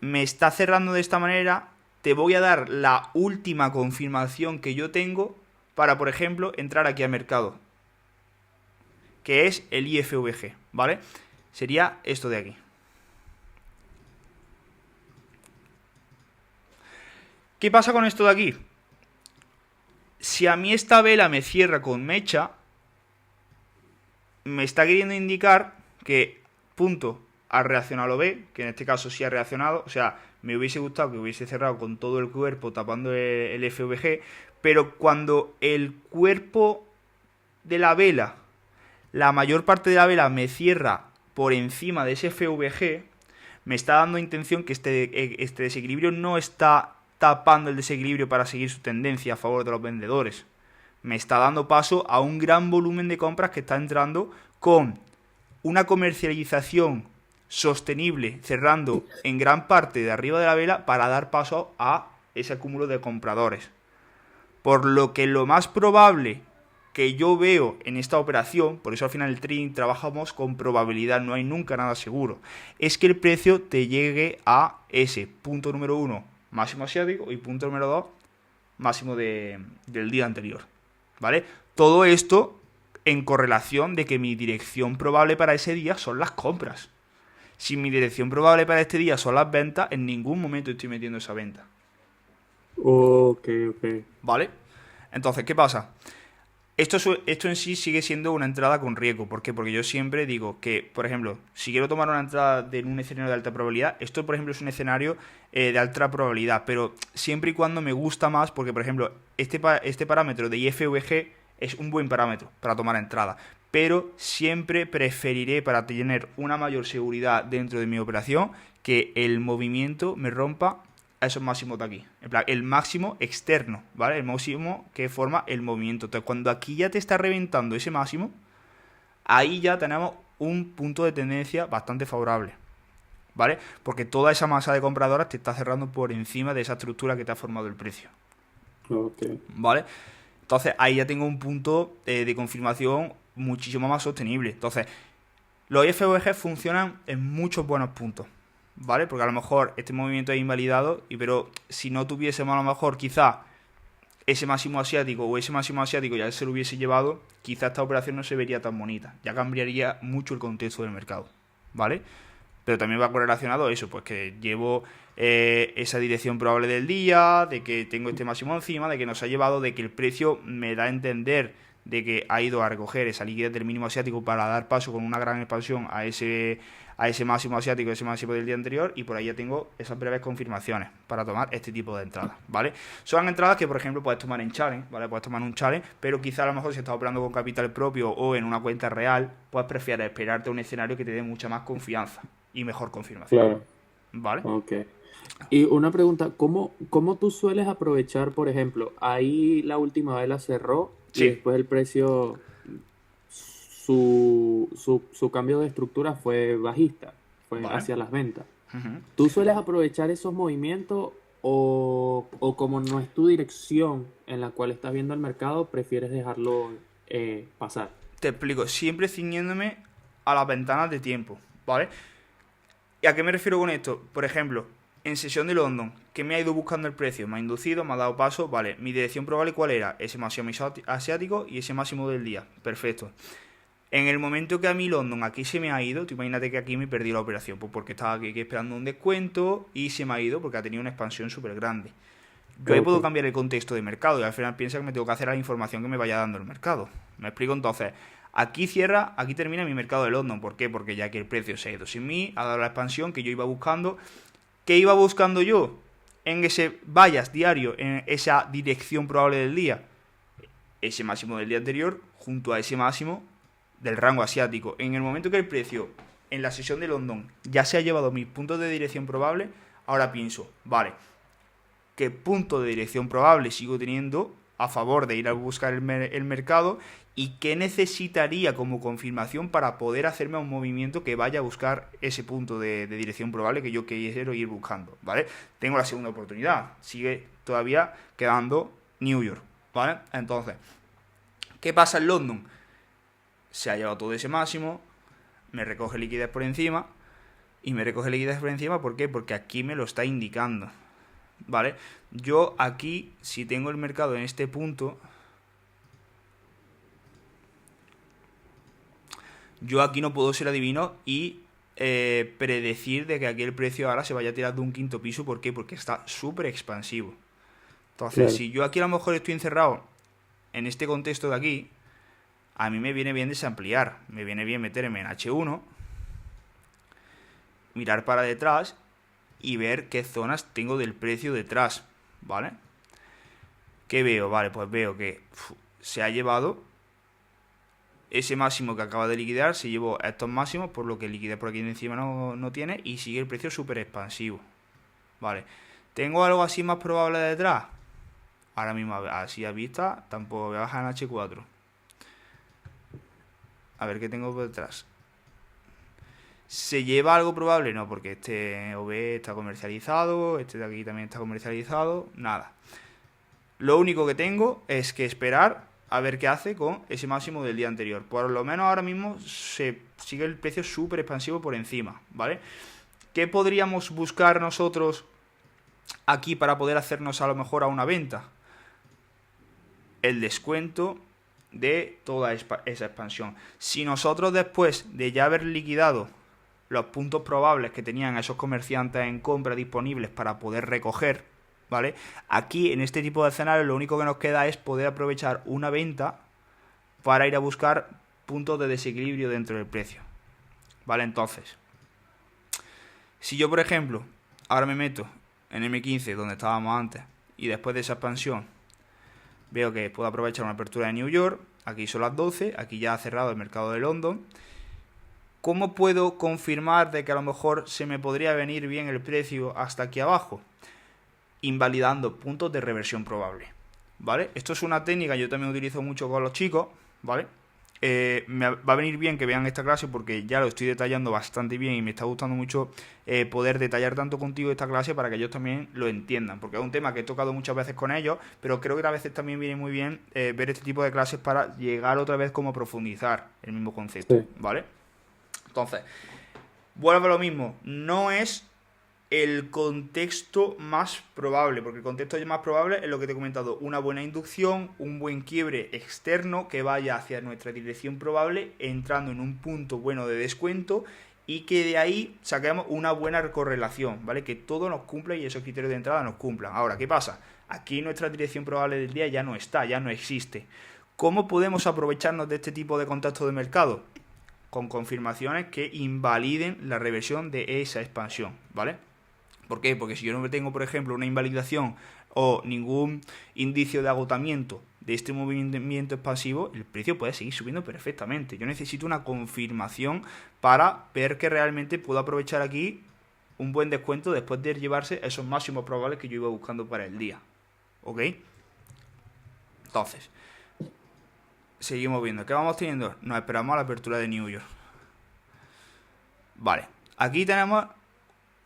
me está cerrando de esta manera, te voy a dar la última confirmación que yo tengo para, por ejemplo, entrar aquí al mercado, que es el IFVG, ¿vale? Sería esto de aquí. ¿Qué pasa con esto de aquí? Si a mí esta vela me cierra con mecha, me está queriendo indicar que punto ha reaccionado B, que en este caso sí ha reaccionado, o sea, me hubiese gustado que hubiese cerrado con todo el cuerpo tapando el FVG, pero cuando el cuerpo de la vela, la mayor parte de la vela me cierra por encima de ese FVG, me está dando intención que este desequilibrio no está tapando el desequilibrio para seguir su tendencia a favor de los vendedores. Me está dando paso a un gran volumen de compras que está entrando con una comercialización sostenible, cerrando en gran parte de arriba de la vela para dar paso a ese acúmulo de compradores. Por lo que lo más probable que yo veo en esta operación, por eso al final el trading trabajamos con probabilidad, no hay nunca nada seguro, es que el precio te llegue a ese punto número 1, máximo asiático, y punto número 2, máximo del día anterior, ¿vale? Todo esto en correlación de que mi dirección probable para ese día son las compras. Si mi dirección probable para este día son las ventas, en ningún momento estoy metiendo esa venta. Ok. ¿Vale? Entonces, ¿qué pasa? Esto en sí sigue siendo una entrada con riesgo. ¿Por qué? Porque yo siempre digo que, por ejemplo, si quiero tomar una entrada en un escenario de alta probabilidad, esto, por ejemplo, es un escenario de alta probabilidad, pero siempre y cuando me gusta más, porque, por ejemplo, este parámetro de IFVG es un buen parámetro para tomar entrada, pero siempre preferiré, para tener una mayor seguridad dentro de mi operación, que el movimiento me rompa a esos máximos de aquí. En plan, el máximo externo, ¿vale? El máximo que forma el movimiento. Entonces, cuando aquí ya te está reventando ese máximo, ahí ya tenemos un punto de tendencia bastante favorable, ¿vale? Porque toda esa masa de compradoras te está cerrando por encima de esa estructura que te ha formado el precio. Okay. ¿Vale? Entonces, ahí ya tengo un punto de confirmación muchísimo más sostenible. Entonces, los IFVG funcionan en muchos buenos puntos, ¿vale? Porque a lo mejor este movimiento es invalidado, pero si no tuviésemos a lo mejor quizá ese máximo asiático o ese máximo asiático ya se lo hubiese llevado, quizá esta operación no se vería tan bonita, ya cambiaría mucho el contexto del mercado, ¿vale? Pero también va correlacionado a eso, pues que llevo esa dirección probable del día, de que tengo este máximo encima, de que nos ha llevado, de que el precio me da a entender de que ha ido a recoger esa liquidez del mínimo asiático para dar paso con una gran expansión a ese máximo asiático, ese máximo del día anterior, y por ahí ya tengo esas breves confirmaciones para tomar este tipo de entradas, ¿vale? Son entradas que, por ejemplo, puedes tomar en challenge, ¿vale? Puedes tomar un challenge, pero quizá a lo mejor si estás operando con capital propio o en una cuenta real, pues prefieres esperarte a un escenario que te dé mucha más confianza y mejor confirmación, Claro. ¿vale? Ok. Y una pregunta, ¿cómo tú sueles aprovechar, por ejemplo, ahí la última vela cerró y Sí, después el precio, su cambio de estructura fue bajista, fue ¿vale? hacia las ventas? Ujú. ¿Tú sueles aprovechar esos movimientos o como no es tu dirección en la cual estás viendo el mercado, prefieres dejarlo pasar? Te explico, siempre ciñéndome a las ventanas de tiempo, ¿vale? ¿Y a qué me refiero con esto? Por ejemplo, en sesión de London, ¿qué me ha ido buscando el precio? Me ha inducido, me ha dado paso, vale, mi dirección probable ¿cuál era? Ese máximo asiático y ese máximo del día, perfecto. En el momento que a mí London aquí se me ha ido, tú imagínate que aquí me perdí la operación, pues porque estaba aquí esperando un descuento y se me ha ido porque ha tenido una expansión súper grande. Yo ahí puedo Ok, cambiar el contexto de mercado y al final piensa que me tengo que hacer la información que me vaya dando el mercado. Me explico entonces. Aquí cierra, aquí termina mi mercado de London. ¿Por qué? Porque ya que el precio se ha ido sin mí, ha dado la expansión que yo iba buscando. ¿Qué iba buscando yo? En ese bias diario, en esa dirección probable del día. Ese máximo del día anterior junto a ese máximo del rango asiático. En el momento que el precio en la sesión de London ya se ha llevado mis puntos de dirección probable, ahora pienso, vale, ¿qué punto de dirección probable sigo teniendo a favor de ir a buscar el mercado y qué necesitaría como confirmación para poder hacerme un movimiento que vaya a buscar ese punto de dirección probable que yo quiero ir buscando, ¿vale? Tengo la segunda oportunidad, sigue todavía quedando New York, ¿vale? Entonces, ¿qué pasa en London? se ha llevado todo ese máximo, me recoge liquidez por encima, y me recoge liquidez por encima, ¿por qué? Porque aquí me lo está indicando, ¿vale? Yo aquí, si tengo el mercado en este punto, yo aquí no puedo ser adivino y predecir de que aquí el precio ahora se vaya a tirar de un quinto piso. ¿Por qué? Porque está súper expansivo. Entonces, Claro. si yo aquí a lo mejor estoy encerrado en este contexto de aquí, a mí me viene bien desampliar. Me viene bien meterme en H1, mirar para detrás y ver qué zonas tengo del precio detrás, ¿vale? ¿Qué veo? Vale, pues veo que se ha llevado ese máximo que acaba de liquidar, se llevó a estos máximos, por lo que liquidez por aquí de encima no tiene, y sigue el precio súper expansivo. Vale, ¿tengo algo así más probable detrás? Ahora mismo, así a vista, tampoco voy a bajar en H4. A ver qué tengo por detrás. ¿Se lleva algo probable? No, porque este OB está comercializado, este de aquí también está comercializado, nada. Lo único que tengo es que esperar a ver qué hace con ese máximo del día anterior. Por lo menos ahora mismo se sigue el precio súper expansivo por encima, ¿vale? ¿Qué podríamos buscar nosotros aquí para poder hacernos a lo mejor a una venta? El descuento de toda esa expansión. Si nosotros después de ya haber liquidado los puntos probables que tenían esos comerciantes en compra disponibles para poder recoger, ¿vale? Aquí, en este tipo de escenarios, lo único que nos queda es poder aprovechar una venta para ir a buscar puntos de desequilibrio dentro del precio, ¿vale? Entonces, si yo, por ejemplo, ahora me meto en M15, donde estábamos antes, y después de esa expansión, veo que puedo aprovechar una apertura de New York, aquí son las 12, aquí ya ha cerrado el mercado de London. ¿Cómo puedo confirmar de que a lo mejor se me podría venir bien el precio hasta aquí abajo? Invalidando puntos de reversión probable, ¿vale? Esto es una técnica que yo también utilizo mucho con los chicos, ¿vale? Me va a venir bien que vean esta clase porque ya lo estoy detallando bastante bien y me está gustando mucho poder detallar tanto contigo esta clase para que ellos también lo entiendan, porque es un tema que he tocado muchas veces con ellos, pero creo que a veces también viene muy bien ver este tipo de clases para llegar otra vez como a profundizar el mismo concepto, Sí. ¿vale? Entonces, vuelvo a lo mismo, no es el contexto más probable, porque el contexto más probable es lo que te he comentado, una buena inducción, un buen quiebre externo que vaya hacia nuestra dirección probable, entrando en un punto bueno de descuento y que de ahí saquemos una buena correlación, ¿vale? Que todo nos cumpla y esos criterios de entrada nos cumplan. Ahora, ¿qué pasa? Aquí nuestra dirección probable del día ya no está, ya no existe. ¿Cómo podemos aprovecharnos de este tipo de contactos de mercado? Con confirmaciones que invaliden la reversión de esa expansión, ¿vale? ¿Por qué? Porque si yo no tengo, por ejemplo, una invalidación o ningún indicio de agotamiento de este movimiento expansivo, el precio puede seguir subiendo perfectamente. Yo necesito una confirmación para ver que realmente puedo aprovechar aquí un buen descuento después de llevarse esos máximos probables que yo iba buscando para el día. ¿Ok? Entonces, seguimos viendo. ¿Qué vamos teniendo? Nos esperamos a la apertura de New York. Vale. Aquí tenemos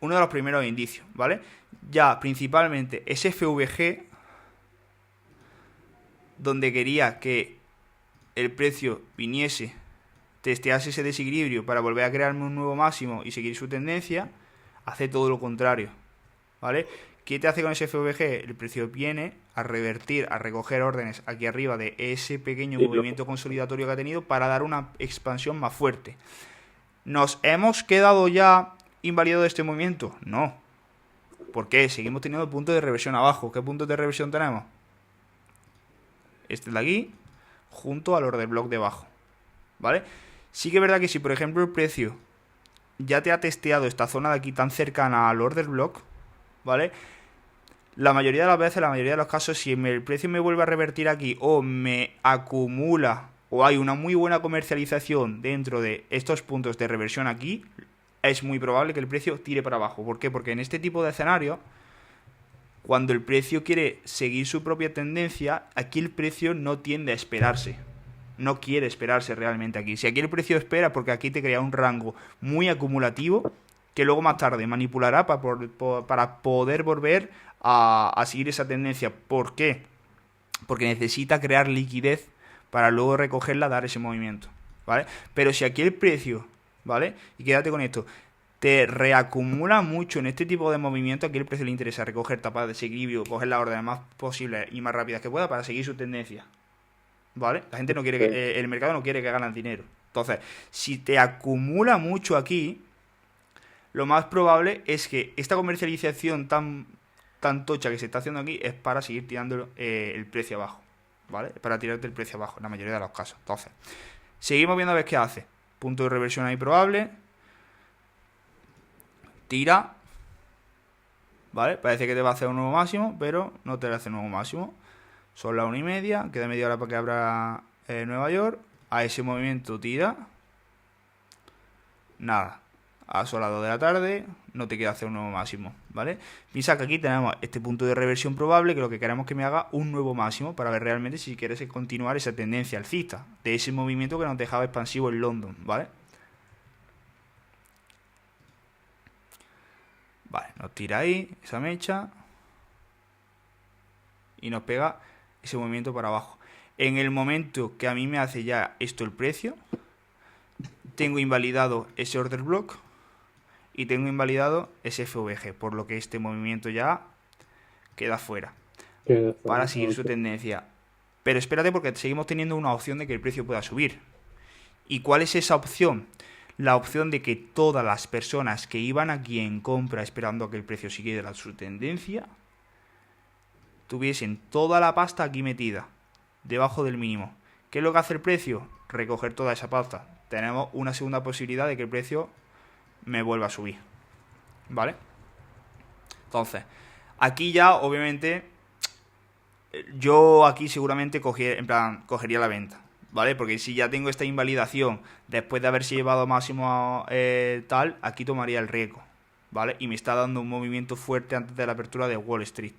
uno de los primeros indicios, ¿vale? Ya principalmente es FVG, donde quería que el precio viniese, testease ese desequilibrio para volver a crearme un nuevo máximo y seguir su tendencia, hace todo lo contrario, ¿vale? ¿Qué te hace con ese FVG? El precio viene a revertir, a recoger órdenes aquí arriba de ese pequeño movimiento consolidatorio que ha tenido para dar una expansión más fuerte. ¿Nos hemos quedado ya invalidado este movimiento? No. ¿Por qué? Seguimos teniendo puntos de reversión abajo. ¿Qué puntos de reversión tenemos? Este de aquí, junto al order block de abajo, ¿vale? Sí que es verdad que si, por ejemplo, el precio ya te ha testeado esta zona de aquí tan cercana al order block, ¿vale? La mayoría de las veces, la mayoría de los casos, si el precio me vuelve a revertir aquí o me acumula o hay una muy buena comercialización dentro de estos puntos de reversión aquí, es muy probable que el precio tire para abajo. ¿Por qué? Porque en este tipo de escenario, cuando el precio quiere seguir su propia tendencia, aquí el precio no tiende a esperarse. No quiere esperarse realmente aquí. Si aquí el precio espera, porque aquí te crea un rango muy acumulativo, que luego más tarde manipulará para poder volver a seguir esa tendencia. ¿Por qué? Porque necesita crear liquidez para luego recogerla, dar ese movimiento. ¿vale? Pero si aquí el precio, ¿vale? Y quédate con esto, te reacumula mucho en este tipo de movimiento, aquí el precio le interesa recoger tapas de desequilibrio, coger las órdenes más posibles y más rápidas que pueda para seguir su tendencia, ¿vale? La gente no quiere el mercado no quiere que ganen dinero. Entonces, si te acumula mucho aquí, lo más probable es que esta comercialización tan tocha que se está haciendo aquí es para seguir tirando el precio abajo, ¿vale? Es para tirarte el precio abajo en la mayoría de los casos. Entonces, seguimos viendo a ver qué hace. Punto de reversión ahí probable. Tira, ¿vale? Parece que te va a hacer un nuevo máximo, pero no te lo hace un nuevo máximo. Son las 1:30, queda media hora para que abra Nueva York. A ese movimiento tira. Nada. A las 2 de la tarde no te queda hacer un nuevo máximo, ¿vale? Piensa que aquí tenemos este punto de reversión probable, que lo que queremos es que me haga un nuevo máximo para ver realmente si quieres continuar esa tendencia alcista de ese movimiento que nos dejaba expansivo en London, ¿vale? Vale, nos tira ahí esa mecha y nos pega ese movimiento para abajo. En el momento que a mí me hace ya esto el precio, tengo invalidado ese order block y tengo invalidado ese FVG, por lo que este movimiento ya queda fuera para seguir su tendencia. Pero espérate, porque seguimos teniendo una opción de que el precio pueda subir. ¿Y cuál es esa opción? La opción de que todas las personas que iban aquí en compra esperando a que el precio siguiera su tendencia tuviesen toda la pasta aquí metida, debajo del mínimo. ¿Qué es lo que hace el precio? Recoger toda esa pasta. Tenemos una segunda posibilidad de que el precio me vuelva a subir, ¿vale? Entonces, aquí ya obviamente yo aquí seguramente cogería la venta, ¿vale? Porque si ya tengo esta invalidación después de haberse llevado máximo tal, aquí tomaría el riesgo, ¿vale? Y me está dando un movimiento fuerte antes de la apertura de Wall Street.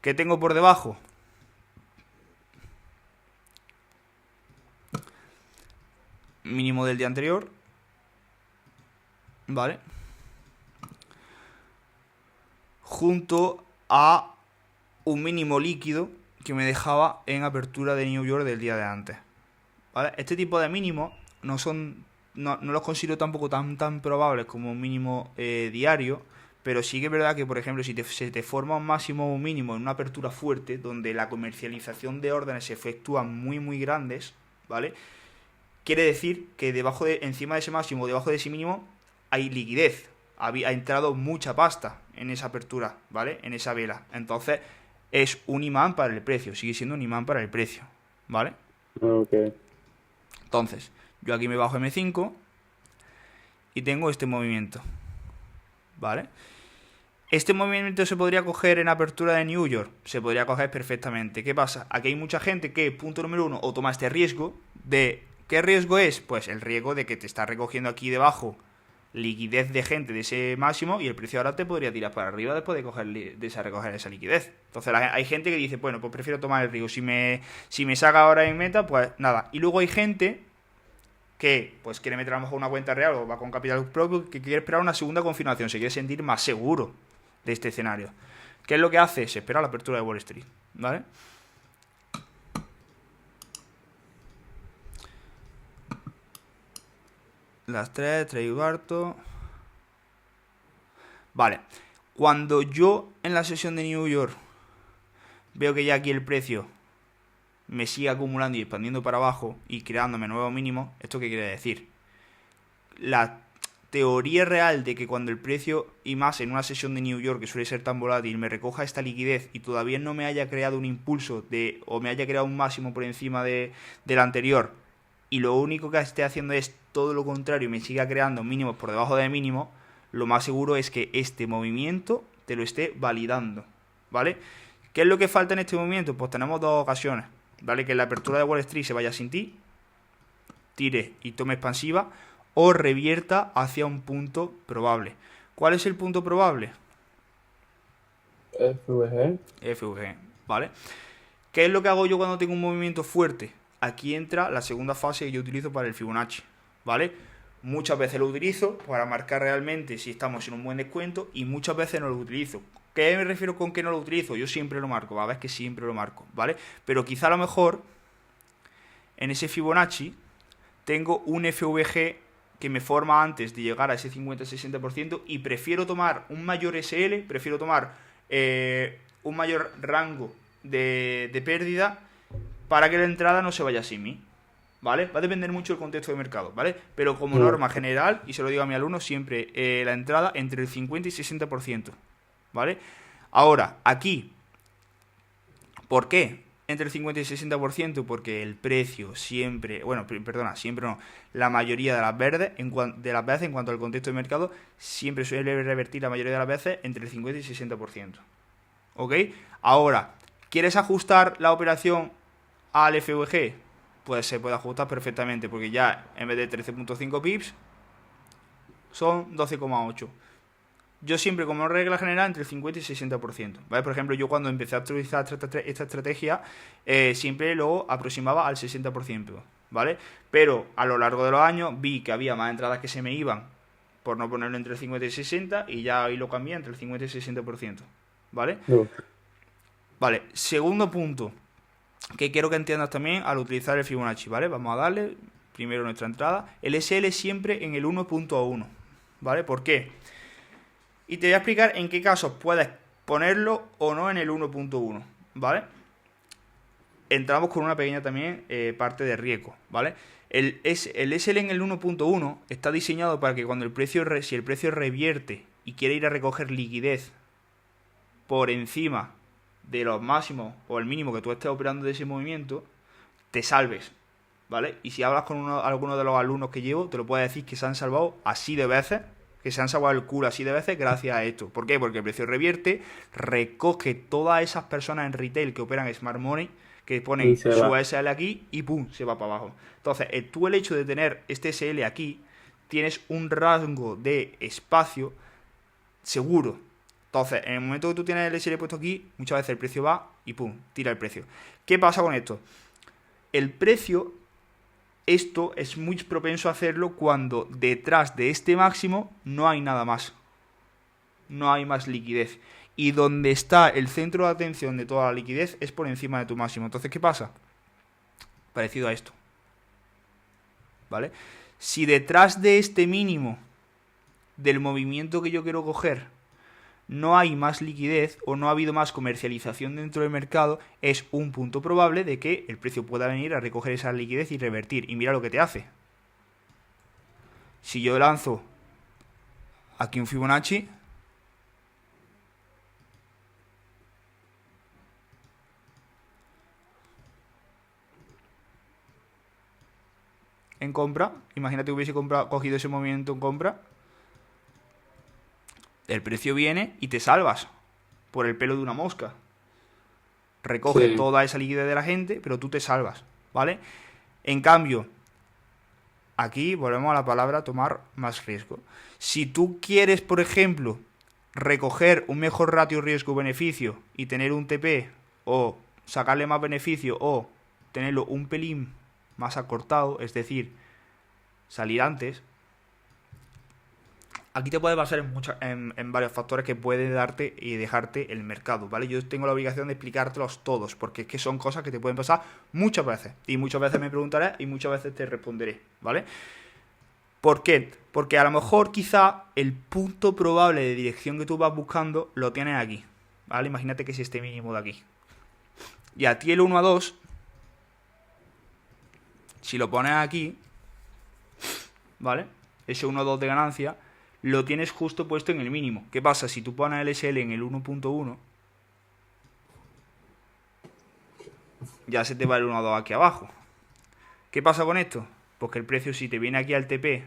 ¿Qué tengo por debajo? Mínimo del día anterior, ¿vale? Junto a un mínimo líquido que me dejaba en apertura de New York del día de antes, ¿vale? Este tipo de mínimos no los considero tampoco tan probables como un mínimo diario, pero sí que es verdad que, por ejemplo, si se te forma un máximo o un mínimo en una apertura fuerte, donde la comercialización de órdenes se efectúa muy grandes, ¿vale? Quiere decir que encima de ese máximo, debajo de ese mínimo, hay liquidez. Ha entrado mucha pasta en esa apertura, ¿vale? En esa vela. Entonces, es un imán para el precio. Sigue siendo un imán para el precio, ¿vale? Ok. Entonces, yo aquí me bajo M5 y tengo este movimiento, ¿vale? Este movimiento se podría coger en apertura de New York. Se podría coger perfectamente. ¿Qué pasa? Aquí hay mucha gente que, punto número 1, o toma este riesgo de... ¿Qué riesgo es? Pues el riesgo de que te está recogiendo aquí debajo liquidez de gente de ese máximo y el precio ahora te podría tirar para arriba después de recoger esa liquidez. Entonces hay gente que dice, bueno, pues prefiero tomar el riesgo. Si me saca ahora en meta, pues nada. Y luego hay gente que pues quiere meter a lo mejor una cuenta real o va con capital propio, que quiere esperar una segunda confirmación, se quiere sentir más seguro de este escenario. ¿Qué es lo que hace? Se espera la apertura de Wall Street, ¿vale? Las 3, trade Barto. Vale. Cuando yo en la sesión de New York veo que ya aquí el precio me sigue acumulando y expandiendo para abajo y creándome nuevos mínimos, ¿esto qué quiere decir? La teoría real de que cuando el precio, y más en una sesión de New York que suele ser tan volátil, me recoja esta liquidez y todavía no me haya creado un impulso o me haya creado un máximo por encima del anterior, y lo único que esté haciendo es todo lo contrario y me siga creando mínimos por debajo de mínimo, lo más seguro es que este movimiento te lo esté validando, ¿vale? ¿Qué es lo que falta en este movimiento? Pues tenemos dos ocasiones, ¿vale? Que la apertura de Wall Street se vaya sin ti, tire y tome expansiva, o revierta hacia un punto probable. ¿Cuál es el punto probable? FVG, ¿vale? ¿Qué es lo que hago yo cuando tengo un movimiento fuerte? Aquí entra la segunda fase que yo utilizo para el Fibonacci, ¿vale? Muchas veces lo utilizo para marcar realmente si estamos en un buen descuento y muchas veces no lo utilizo. ¿Qué me refiero con que no lo utilizo? Yo siempre lo marco, va a ver que siempre lo marco, ¿vale? Pero quizá a lo mejor en ese Fibonacci tengo un FVG que me forma antes de llegar a ese 50-60% y prefiero tomar un mayor SL, prefiero tomar un mayor rango de pérdida para que la entrada no se vaya sin mí, ¿vale? Va a depender mucho del contexto de mercado, ¿vale? Pero como norma general, y se lo digo a mi alumno siempre, la entrada entre el 50 y 60%, ¿vale? Ahora, aquí, ¿por qué entre el 50 y el 60%? Porque el precio siempre, bueno, perdona, siempre no, la mayoría de las veces, en cuanto al contexto de mercado, siempre suele revertir la mayoría de las veces entre el 50 y el 60%. ¿Ok? Ahora, ¿quieres ajustar la operación al FVG? Pues se puede ajustar perfectamente, porque ya en vez de 13.5 pips, son 12,8. Yo siempre, como regla general, entre el 50 y el 60%, ¿vale? Por ejemplo, yo cuando empecé a utilizar esta estrategia, siempre lo aproximaba al 60%, ¿vale? Pero a lo largo de los años vi que había más entradas que se me iban por no ponerlo entre el 50 y el 60, y ya ahí lo cambié entre el 50 y el 60%, ¿vale? Vale, segundo punto que quiero que entiendas también al utilizar el Fibonacci, ¿vale? Vamos a darle primero nuestra entrada. El SL siempre en el 1.1, ¿vale? ¿Por qué? Y te voy a explicar en qué casos puedes ponerlo o no en el 1.1, ¿vale? Entramos con una pequeña también parte de riesgo, ¿vale? El SL en el 1.1 está diseñado para que cuando si el precio revierte y quiere ir a recoger liquidez por encima de los máximos o el mínimo que tú estés operando de ese movimiento, te salves, ¿vale? Y si hablas con alguno de los alumnos que llevo, te lo puedo decir que se han salvado así de veces, que se han salvado el culo así de veces gracias a esto. ¿Por qué? Porque el precio revierte, recoge todas esas personas en retail que operan Smart Money, que ponen su SL aquí y ¡pum!, se va para abajo. Entonces, tú el hecho de tener este SL aquí, tienes un rango de espacio seguro. Entonces, en el momento que tú tienes el SL puesto aquí, muchas veces el precio va y ¡pum!, tira el precio. ¿Qué pasa con esto? El precio, esto es muy propenso a hacerlo cuando detrás de este máximo no hay nada más. No hay más liquidez. Y donde está el centro de atención de toda la liquidez es por encima de tu máximo. Entonces, ¿qué pasa? Parecido a esto, ¿vale? Si detrás de este mínimo del movimiento que yo quiero coger no hay más liquidez o no ha habido más comercialización dentro del mercado, es un punto probable de que el precio pueda venir a recoger esa liquidez y revertir. Y mira lo que te hace. Si yo lanzo aquí un Fibonacci, en compra, imagínate que hubiese cogido ese movimiento en compra, el precio viene y te salvas por el pelo de una mosca. Recoge toda esa liquidez de la gente, pero tú te salvas, ¿vale? En cambio, aquí volvemos a la palabra tomar más riesgo. Si tú quieres, por ejemplo, recoger un mejor ratio riesgo-beneficio y tener un TP o sacarle más beneficio o tenerlo un pelín más acortado, es decir, salir antes, aquí te puede basar en varios factores que puede darte y dejarte el mercado, ¿vale? Yo tengo la obligación de explicártelos todos, porque es que son cosas que te pueden pasar muchas veces. Y muchas veces me preguntaré y muchas veces te responderé, ¿vale? ¿Por qué? Porque a lo mejor quizá el punto probable de dirección que tú vas buscando lo tienes aquí, ¿vale? Imagínate que es este mínimo de aquí. Y a ti el 1 a 2, si lo pones aquí, ¿vale? Ese 1 a 2 de ganancia lo tienes justo puesto en el mínimo. ¿Qué pasa? Si tú pones el SL en el 1.1, ya se te va el 1 a 2 aquí abajo. ¿Qué pasa con esto? Pues que el precio, si te viene aquí al TP,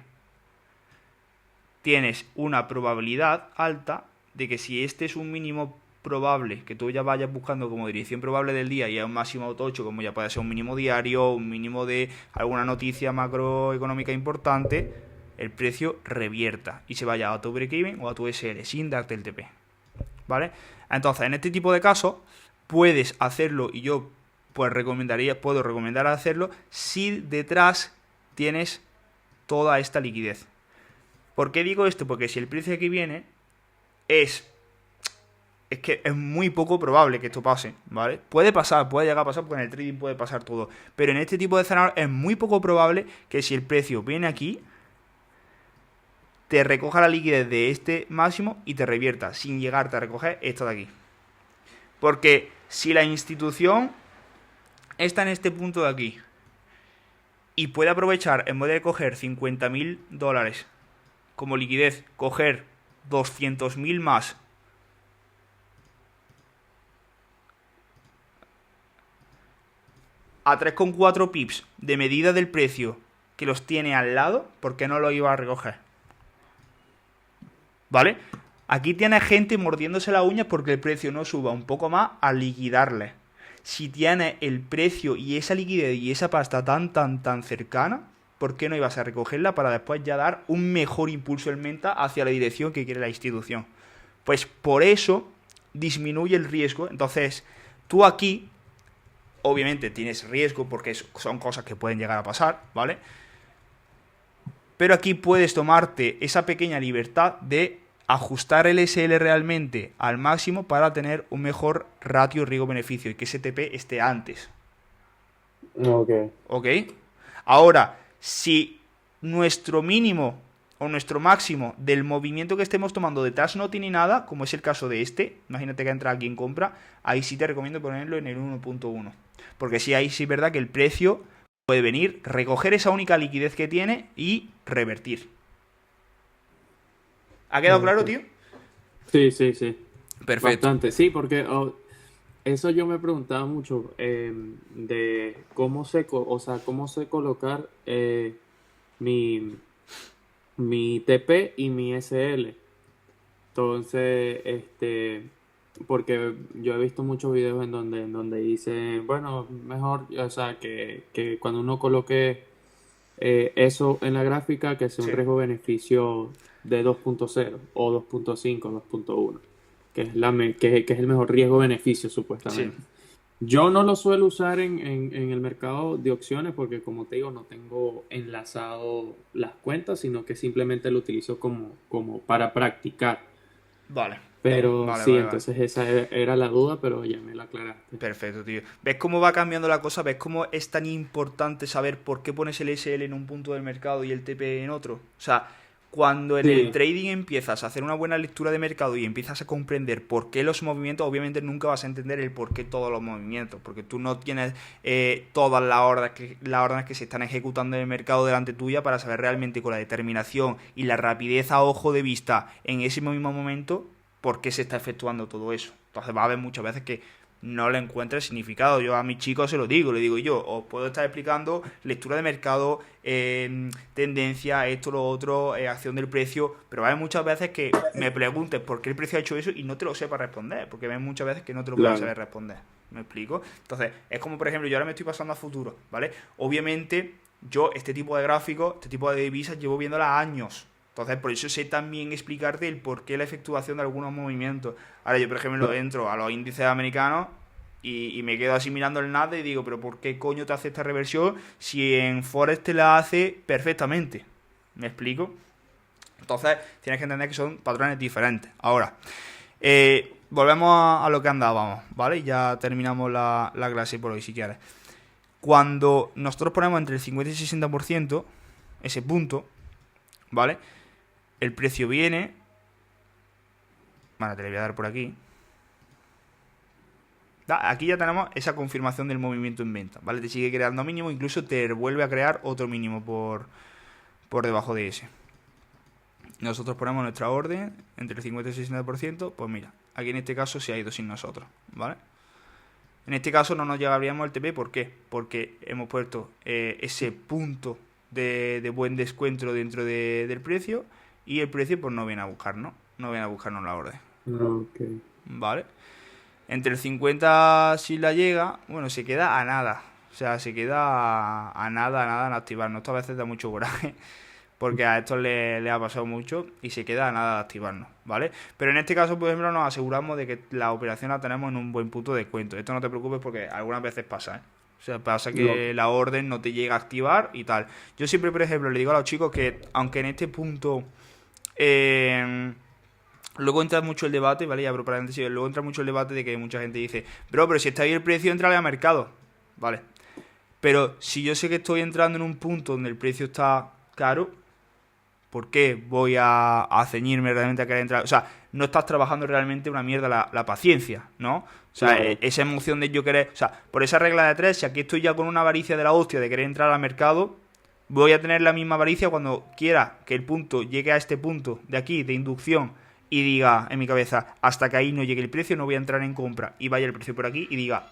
tienes una probabilidad alta de que si este es un mínimo probable, que tú ya vayas buscando como dirección probable del día y a un máximo tocho, como ya puede ser un mínimo diario, un mínimo de alguna noticia macroeconómica importante, el precio revierta y se vaya a tu break-even o a tu SL sin darte el TP, ¿vale? Entonces, en este tipo de casos puedes hacerlo, y yo pues puedo recomendar hacerlo si detrás tienes toda esta liquidez. ¿Por qué digo esto? Porque si el precio aquí viene es es que es muy poco probable que esto pase, ¿vale? Puede pasar, puede llegar a pasar, porque en el trading puede pasar todo. Pero en este tipo de escenarios es muy poco probable que si el precio viene aquí, te recoja la liquidez de este máximo y te revierta, sin llegarte a recoger esto de aquí. Porque si la institución está en este punto de aquí y puede aprovechar, en vez de coger 50.000 dólares como liquidez, coger 200.000 más a 3,4 pips de medida del precio que los tiene al lado, ¿por qué no lo iba a recoger? ¿Vale? Aquí tiene gente mordiéndose las uñas porque el precio no suba un poco más a liquidarle. Si tiene el precio y esa liquidez y esa pasta tan cercana, ¿por qué no ibas a recogerla para después ya dar un mejor impulso en venta hacia la dirección que quiere la institución? Pues por eso disminuye el riesgo. Entonces, tú aquí, obviamente tienes riesgo porque son cosas que pueden llegar a pasar, ¿vale? Pero aquí puedes tomarte esa pequeña libertad de ajustar el SL realmente al máximo para tener un mejor ratio riesgo-beneficio y que ese TP esté antes. Ok. ¿Ok? Ahora, si nuestro mínimo o nuestro máximo del movimiento que estemos tomando detrás no tiene nada, como es el caso de este, imagínate que entra aquí en compra, ahí sí te recomiendo ponerlo en el 1.1. Porque sí, ahí sí es verdad que el precio puede venir, recoger esa única liquidez que tiene y revertir. ¿Ha quedado claro, tío? Sí, sí, sí. Perfecto. Bastante. Sí, porque eso yo me preguntaba mucho de cómo sé colocar mi, mi TP y mi SL. Entonces, porque yo he visto muchos videos en donde dice, bueno, mejor, o sea, que cuando uno coloque eso en la gráfica, que sea un Sí. riesgo-beneficio de 2.0 o 2.5, 2.1, que es el mejor riesgo-beneficio Sí. supuestamente. Yo no lo suelo usar en el mercado de opciones porque, como te digo, no tengo enlazado las cuentas, sino que simplemente lo utilizo como para practicar. Vale. Pero Vale, sí, vale, vale. entonces esa era la duda, pero ya me la aclaraste. Perfecto, tío. ¿Ves cómo va cambiando la cosa? ¿Ves cómo es tan importante saber por qué pones el SL en un punto del mercado y el TP en otro? O sea, cuando en el Sí, trading empiezas a hacer una buena lectura de mercado y empiezas a comprender por qué los movimientos, obviamente nunca vas a entender el por qué todos los movimientos, porque tú no tienes todas las órdenes que se están ejecutando en el mercado delante tuya para saber realmente con la determinación y la rapidez a ojo de vista en ese mismo momento por qué se está efectuando todo eso. Entonces va a haber muchas veces que no le encuentre significado. Yo a mis chicos se lo digo, le digo yo, os puedo estar explicando lectura de mercado, tendencia, esto, lo otro, acción del precio, pero va a haber muchas veces que me preguntes por qué el precio ha hecho eso y no te lo sepa responder, porque hay muchas veces que no te lo voy a claro. saber responder. ¿Me explico? Entonces, es como por ejemplo, yo ahora me estoy pasando a futuro, ¿vale? Obviamente, yo este tipo de gráficos, este tipo de divisas, llevo viéndolas años. Entonces, por eso sé también explicarte el por qué la efectuación de algunos movimientos. Ahora, yo, por ejemplo, entro a los índices americanos y me quedo así mirando el nada y digo, pero ¿por qué coño te hace esta reversión si en Forex te la hace perfectamente? ¿Me explico? Entonces, tienes que entender que son patrones diferentes. Ahora, volvemos a lo que andábamos, ¿vale? Ya terminamos la clase por hoy, si quieres. Cuando nosotros ponemos entre el 50 y el 60%, ese punto, ¿vale? El precio viene. Vale, te lo voy a dar por aquí. Aquí ya tenemos esa confirmación del movimiento en venta, ¿vale? Te sigue creando mínimo, incluso te vuelve a crear otro mínimo por debajo de ese. Nosotros ponemos nuestra orden entre el 50 y el 60%, pues mira, aquí en este caso se ha ido sin nosotros, ¿vale? En este caso no nos llegaríamos al TP, ¿por qué? Porque hemos puesto ese punto de buen descuento dentro del precio y el precio pues no viene a buscarnos, no viene a buscarnos la orden, Ok. ¿vale? Entre el 50 si la llega, bueno, se queda a nada. O sea, se queda a nada en activarnos. Esto a veces da mucho coraje, porque a esto le ha pasado mucho y se queda a nada de activarnos, ¿vale? Pero en este caso, por ejemplo, nos aseguramos de que la operación la tenemos en un buen punto de descuento. Esto no te preocupes porque algunas veces pasa, ¿eh? O sea, pasa Ok. que la orden no te llega a activar y tal. Yo siempre, por ejemplo, le digo a los chicos que, aunque en este punto Luego entra mucho el debate, ¿vale? Y abro paréntesis, luego entra mucho el debate de que mucha gente dice, pero si está ahí el precio, entrale a mercado, ¿vale? Pero si yo sé que estoy entrando en un punto donde el precio está caro, ¿por qué voy a ceñirme realmente a querer entrar? O sea, no estás trabajando realmente una mierda la paciencia, ¿no? O sea, Claro. esa emoción de yo querer... O sea, por esa regla de tres, si aquí estoy ya con una avaricia de la hostia de querer entrar al mercado, voy a tener la misma avaricia cuando quiera que el punto llegue a este punto de aquí, de inducción, y diga en mi cabeza, hasta que ahí no llegue el precio, no voy a entrar en compra. Y vaya el precio por aquí y diga,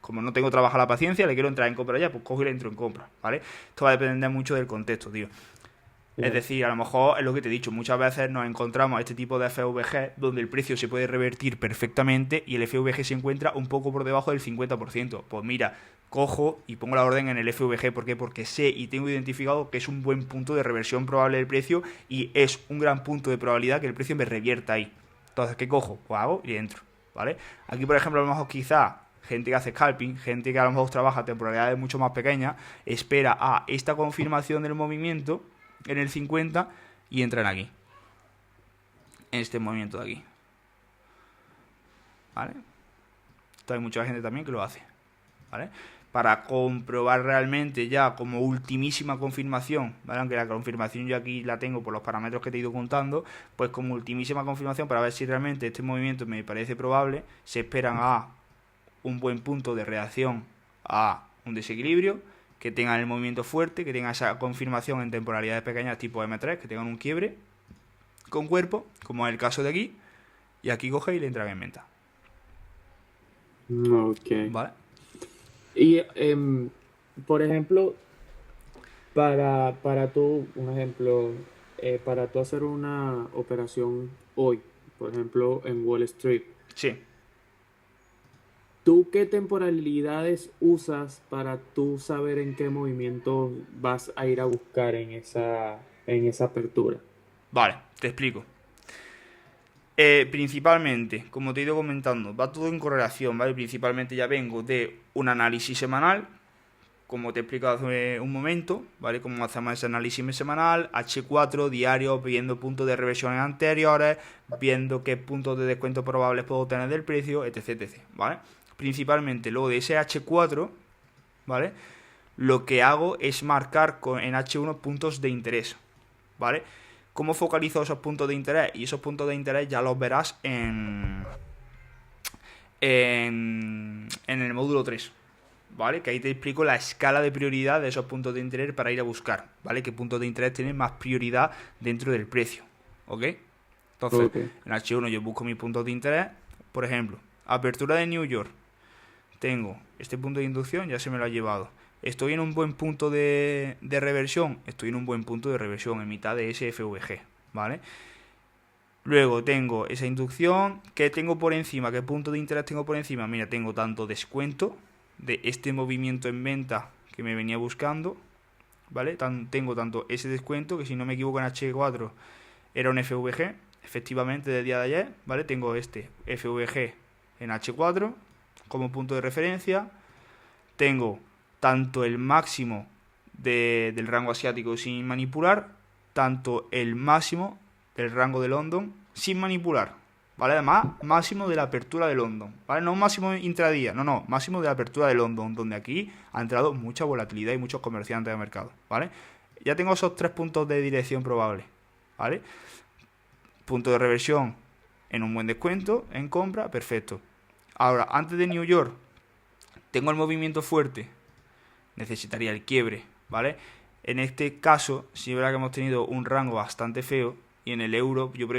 como no tengo trabajo la paciencia, le quiero entrar en compra ya, pues cojo y le entro en compra, ¿vale? Esto va a depender mucho del contexto, tío. Es Claro. decir, a lo mejor es lo que te he dicho, muchas veces nos encontramos este tipo de FVG donde el precio se puede revertir perfectamente y el FVG se encuentra un poco por debajo del 50%. Pues mira, cojo y pongo la orden en el FVG. ¿Por qué? Porque sé y tengo identificado que es un buen punto de reversión probable del precio y es un gran punto de probabilidad que el precio me revierta ahí. Entonces, ¿qué cojo? Pues hago y entro, ¿vale? Aquí, por ejemplo, a lo mejor quizá gente que hace scalping, gente que a lo mejor trabaja a temporalidades mucho más pequeñas, espera a esta confirmación del movimiento en el 50 y entran aquí, en este movimiento de aquí, ¿vale? Entonces hay mucha gente también que lo hace, ¿vale? Para comprobar realmente ya como ultimísima confirmación, ¿vale? Aunque la confirmación yo aquí la tengo por los parámetros que te he ido contando, pues como ultimísima confirmación para ver si realmente este movimiento me parece probable, se esperan a un buen punto de reacción a un desequilibrio, que tengan el movimiento fuerte, que tengan esa confirmación en temporalidades pequeñas tipo M3, que tengan un quiebre con cuerpo, como es el caso de aquí, y aquí coge y le entran en venta. Ok. ¿Vale? Y, por ejemplo, para tú, un ejemplo, para tú hacer una operación hoy, por ejemplo, en Wall Street, Sí. ¿tú qué temporalidades usas para tú saber en qué movimiento vas a ir a buscar en esa apertura? Vale, te explico. Principalmente, como te he ido comentando, va todo en correlación, ¿vale? Principalmente ya vengo de un análisis semanal, como te he explicado hace un momento, ¿vale? Como hacemos ese análisis semanal, H4, diario, viendo puntos de reversiones anteriores, viendo qué puntos de descuento probables puedo obtener del precio, etc, etc, ¿vale? Principalmente, luego de ese H4, ¿vale? Lo que hago es marcar en H1 puntos de interés, ¿vale? ¿Cómo focalizo esos puntos de interés? Y esos puntos de interés ya los verás en el módulo 3, ¿vale? Que ahí te explico la escala de prioridad de esos puntos de interés para ir a buscar, ¿vale? ¿Qué puntos de interés tienen más prioridad dentro del precio? ¿Ok? Entonces, Ok. en H1 yo busco mis puntos de interés. Por ejemplo, apertura de New York. Tengo este punto de inducción, ya se me lo ha llevado. Estoy en un buen punto de reversión. Estoy en un buen punto de reversión, en mitad de ese FVG, ¿vale? Luego tengo esa inducción. ¿Qué tengo por encima? ¿Qué punto de interés tengo por encima? Mira, tengo tanto descuento de este movimiento en venta que me venía buscando, ¿vale? Tengo tanto ese descuento, que si no me equivoco en H4 era un FVG, efectivamente del día de ayer, ¿vale? Tengo este FVG en H4 como punto de referencia. Tengo tanto el máximo del rango asiático sin manipular, tanto el máximo del rango de London sin manipular, ¿vale? Además, máximo de la apertura de London, ¿vale? No máximo intradía, no, máximo de la apertura de London, donde aquí ha entrado mucha volatilidad y muchos comerciantes de mercado, ¿vale? Ya tengo esos 3 puntos de dirección probable, ¿vale? Punto de reversión en un buen descuento, en compra, perfecto. Ahora, antes de New York, tengo el movimiento fuerte, necesitaría el quiebre, ¿vale? En este caso, sí es verdad que hemos tenido un rango bastante feo y en el euro, yo por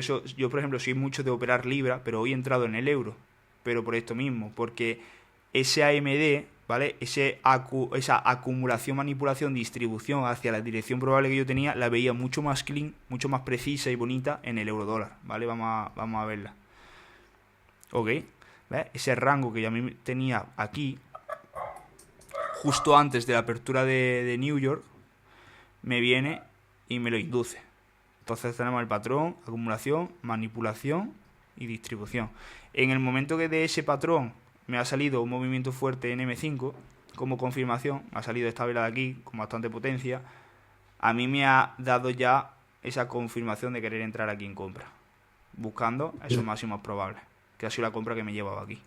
ejemplo soy mucho de operar libra, pero hoy he entrado en el euro, pero por esto mismo, porque ese AMD, ¿vale? Esa acumulación, manipulación, distribución hacia la dirección probable que yo tenía, la veía mucho más clean, mucho más precisa y bonita en el euro dólar, ¿vale? Vamos a verla. Ok, ¿ves? Ese rango que ya tenía aquí, justo antes de la apertura de New York, me viene y me lo induce. Entonces tenemos el patrón, acumulación, manipulación y distribución. En el momento que de ese patrón me ha salido un movimiento fuerte en M5, como confirmación, ha salido esta vela de aquí con bastante potencia, a mí me ha dado ya esa confirmación de querer entrar aquí en compra, buscando esos máximos probables, que ha sido la compra que me he llevado aquí.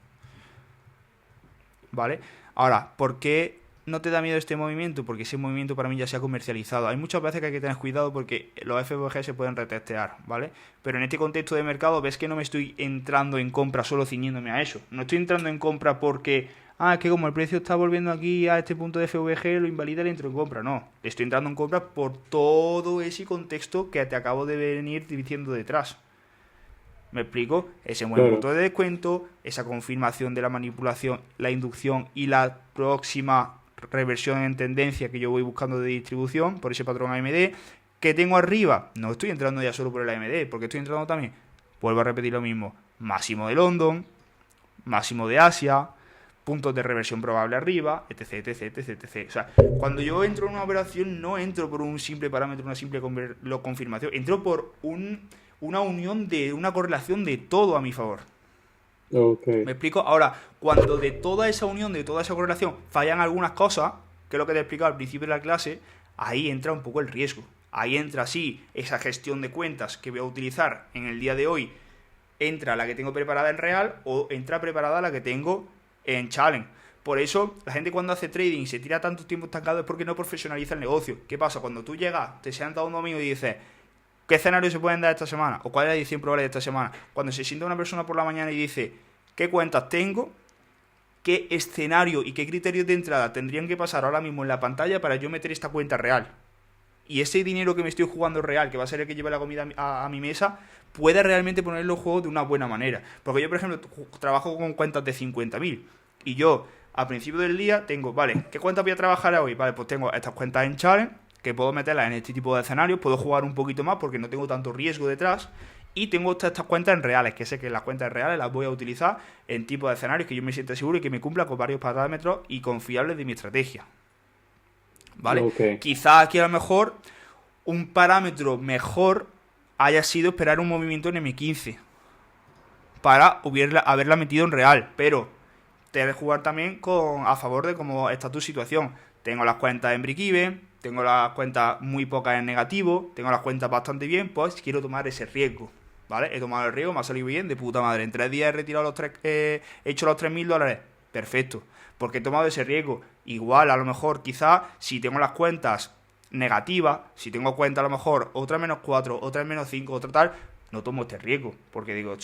¿Vale? Ahora, ¿por qué no te da miedo este movimiento? Porque ese movimiento para mí ya se ha comercializado. Hay muchas veces que hay que tener cuidado porque los FVG se pueden retestear, ¿vale? Pero en este contexto de mercado ves que no me estoy entrando en compra solo ciñéndome a eso. No estoy entrando en compra porque, es que como el precio está volviendo aquí a este punto de FVG, lo invalida y le entro en compra. No, estoy entrando en compra por todo ese contexto que te acabo de venir diciendo detrás. ¿Me explico? Ese buen punto de descuento, esa confirmación de la manipulación, la inducción y la próxima reversión en tendencia que yo voy buscando de distribución por ese patrón AMD que tengo arriba. No estoy entrando ya solo por el AMD, porque estoy entrando también, vuelvo a repetir lo mismo, máximo de London, máximo de Asia, puntos de reversión probable arriba, etc, etc, etc, etc. O sea, cuando yo entro en una operación no entro por un simple parámetro, una simple confirmación, entro por una unión de una correlación de todo a mi favor. Okay. ¿Me explico? Ahora, cuando de toda esa unión, de toda esa correlación, fallan algunas cosas, que es lo que te he explicado al principio de la clase, ahí entra un poco el riesgo. Ahí entra, sí, esa gestión de cuentas que voy a utilizar en el día de hoy, entra la que tengo preparada en real o entra preparada la que tengo en challenge. Por eso, la gente cuando hace trading y se tira tanto tiempo estancado es porque no profesionaliza el negocio. ¿Qué pasa? Cuando tú llegas, te sientas un domingo y dices, ¿qué escenarios se pueden dar esta semana? ¿O cuál es la edición probable de esta semana? Cuando se sienta una persona por la mañana y dice, ¿qué cuentas tengo? ¿Qué escenario y qué criterios de entrada tendrían que pasar ahora mismo en la pantalla para yo meter esta cuenta real? Y ese dinero que me estoy jugando real, que va a ser el que lleve la comida a mi mesa, pueda realmente ponerlo en juego de una buena manera. Porque yo, por ejemplo, trabajo con cuentas de 50.000 y yo, a principio del día, tengo, vale, ¿qué cuentas voy a trabajar hoy? Vale, pues tengo estas cuentas en challenge, que puedo meterlas en este tipo de escenarios, puedo jugar un poquito más porque no tengo tanto riesgo detrás, y tengo estas cuentas en reales, que sé que las cuentas reales las voy a utilizar en tipos de escenarios que yo me sienta seguro y que me cumpla con varios parámetros y confiables de mi estrategia. ¿Vale? Okay. Quizás aquí a lo mejor un parámetro mejor haya sido esperar un movimiento en M15 para haberla metido en real, pero te debes jugar también a favor de cómo está tu situación. Tengo las cuentas en break-even, tengo las cuentas muy pocas en negativo, tengo las cuentas bastante bien, pues quiero tomar ese riesgo, ¿vale? He tomado el riesgo, me ha salido bien, de puta madre. En 3 días he retirado he hecho los $3.000, perfecto, porque he tomado ese riesgo. Igual, a lo mejor, quizás, si tengo las cuentas negativas, si tengo cuenta a lo mejor otra menos 4, otra menos 5, otra tal, no tomo este riesgo, porque digo,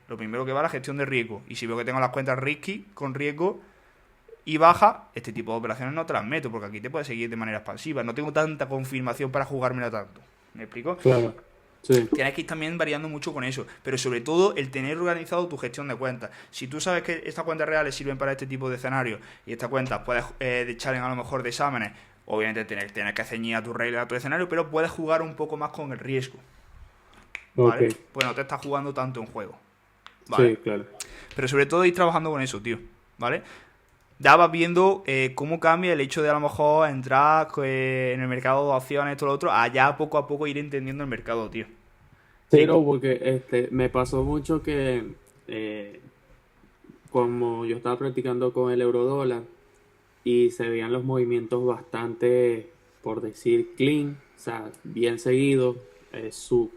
lo primero que va a la gestión de riesgo, y si veo que tengo las cuentas risky, con riesgo y baja, este tipo de operaciones no te las meto, porque aquí te puedes seguir de manera expansiva, no tengo tanta confirmación para jugármela tanto. ¿Me explico? Claro. Sí. Tienes que ir también variando mucho con eso, pero sobre todo el tener organizado tu gestión de cuentas. Si tú sabes que estas cuentas reales sirven para este tipo de escenarios y estas cuentas puedes de challenge a lo mejor de exámenes, obviamente tienes que ceñir a tu regla, a tu escenario, pero puedes jugar un poco más con el riesgo, ¿vale? Okay. Pues no te estás jugando tanto en juego, ¿vale? Sí, claro. Pero sobre todo ir trabajando con eso, tío, ¿vale? Ya vas viendo cómo cambia el hecho de a lo mejor entrar en el mercado de acciones, esto, lo otro, allá poco a poco ir entendiendo el mercado, tío. Sí, no, porque me pasó mucho que como yo estaba practicando con el eurodólar y se veían los movimientos bastante, por decir, clean, o sea, bien seguidos,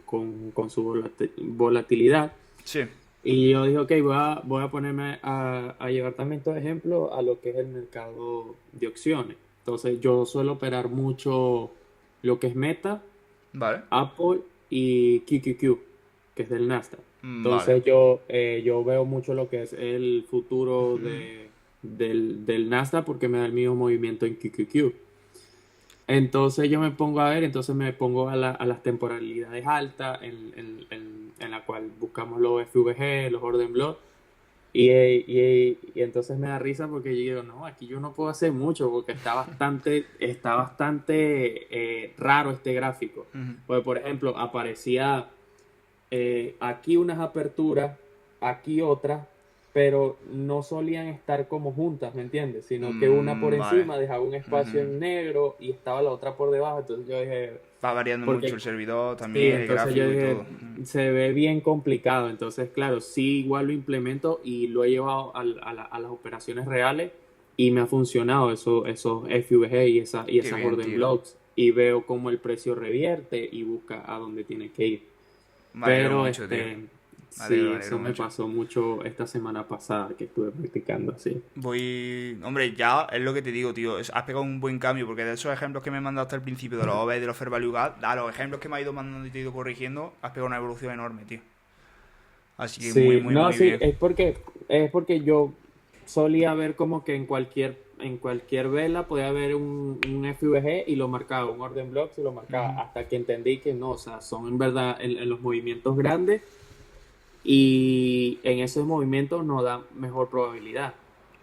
con su volatilidad. Sí. Y yo dije, ok, voy a ponerme a llevar también todo ejemplo a lo que es el mercado de opciones. Entonces yo suelo operar mucho lo que es Meta, Vale. Apple y QQQ, que es del Nasdaq. Entonces Vale. yo veo mucho lo que es el futuro del Nasdaq porque me da el mismo movimiento en QQQ. Entonces yo me pongo a ver, entonces me pongo a las temporalidades altas en la cual buscamos los FVG, los Order Block y entonces me da risa porque yo digo, no, aquí yo no puedo hacer mucho porque está bastante raro este gráfico. Porque por ejemplo aparecía aquí unas aperturas, aquí otras, pero no solían estar como juntas, ¿me entiendes? Sino que una por encima dejaba un espacio en negro y estaba la otra por debajo, entonces yo dije... Va variando mucho el servidor Sí, también, el entonces yo gráfico y dije, todo. se ve bien complicado, entonces claro, sí igual lo implemento y lo he llevado a las operaciones reales y me ha funcionado esos FVG y esas bien, Order tío. Blocks y veo cómo el precio revierte y busca a dónde tiene que ir. Me alegro Pero mucho, tío. sí, Me eso alegro me mucho. pasó mucho esta semana pasada que estuve practicando así. Hombre, ya es lo que te digo, tío. Has pegado un buen cambio, porque de esos ejemplos que me mandaste al principio, de los OB y de los Fair Value Gap, a los ejemplos que me has ido mandando y te he ido corrigiendo, has pegado una evolución enorme, tío. Así que muy, Sí, muy, no, muy sí, bien. es porque yo solía ver como que en cualquier vela podía haber un FVG y lo marcaba, un orden blocks y lo marcaba, Ujú. hasta que entendí que no, o sea, son en verdad en los movimientos grandes y en esos movimientos nos da mejor probabilidad.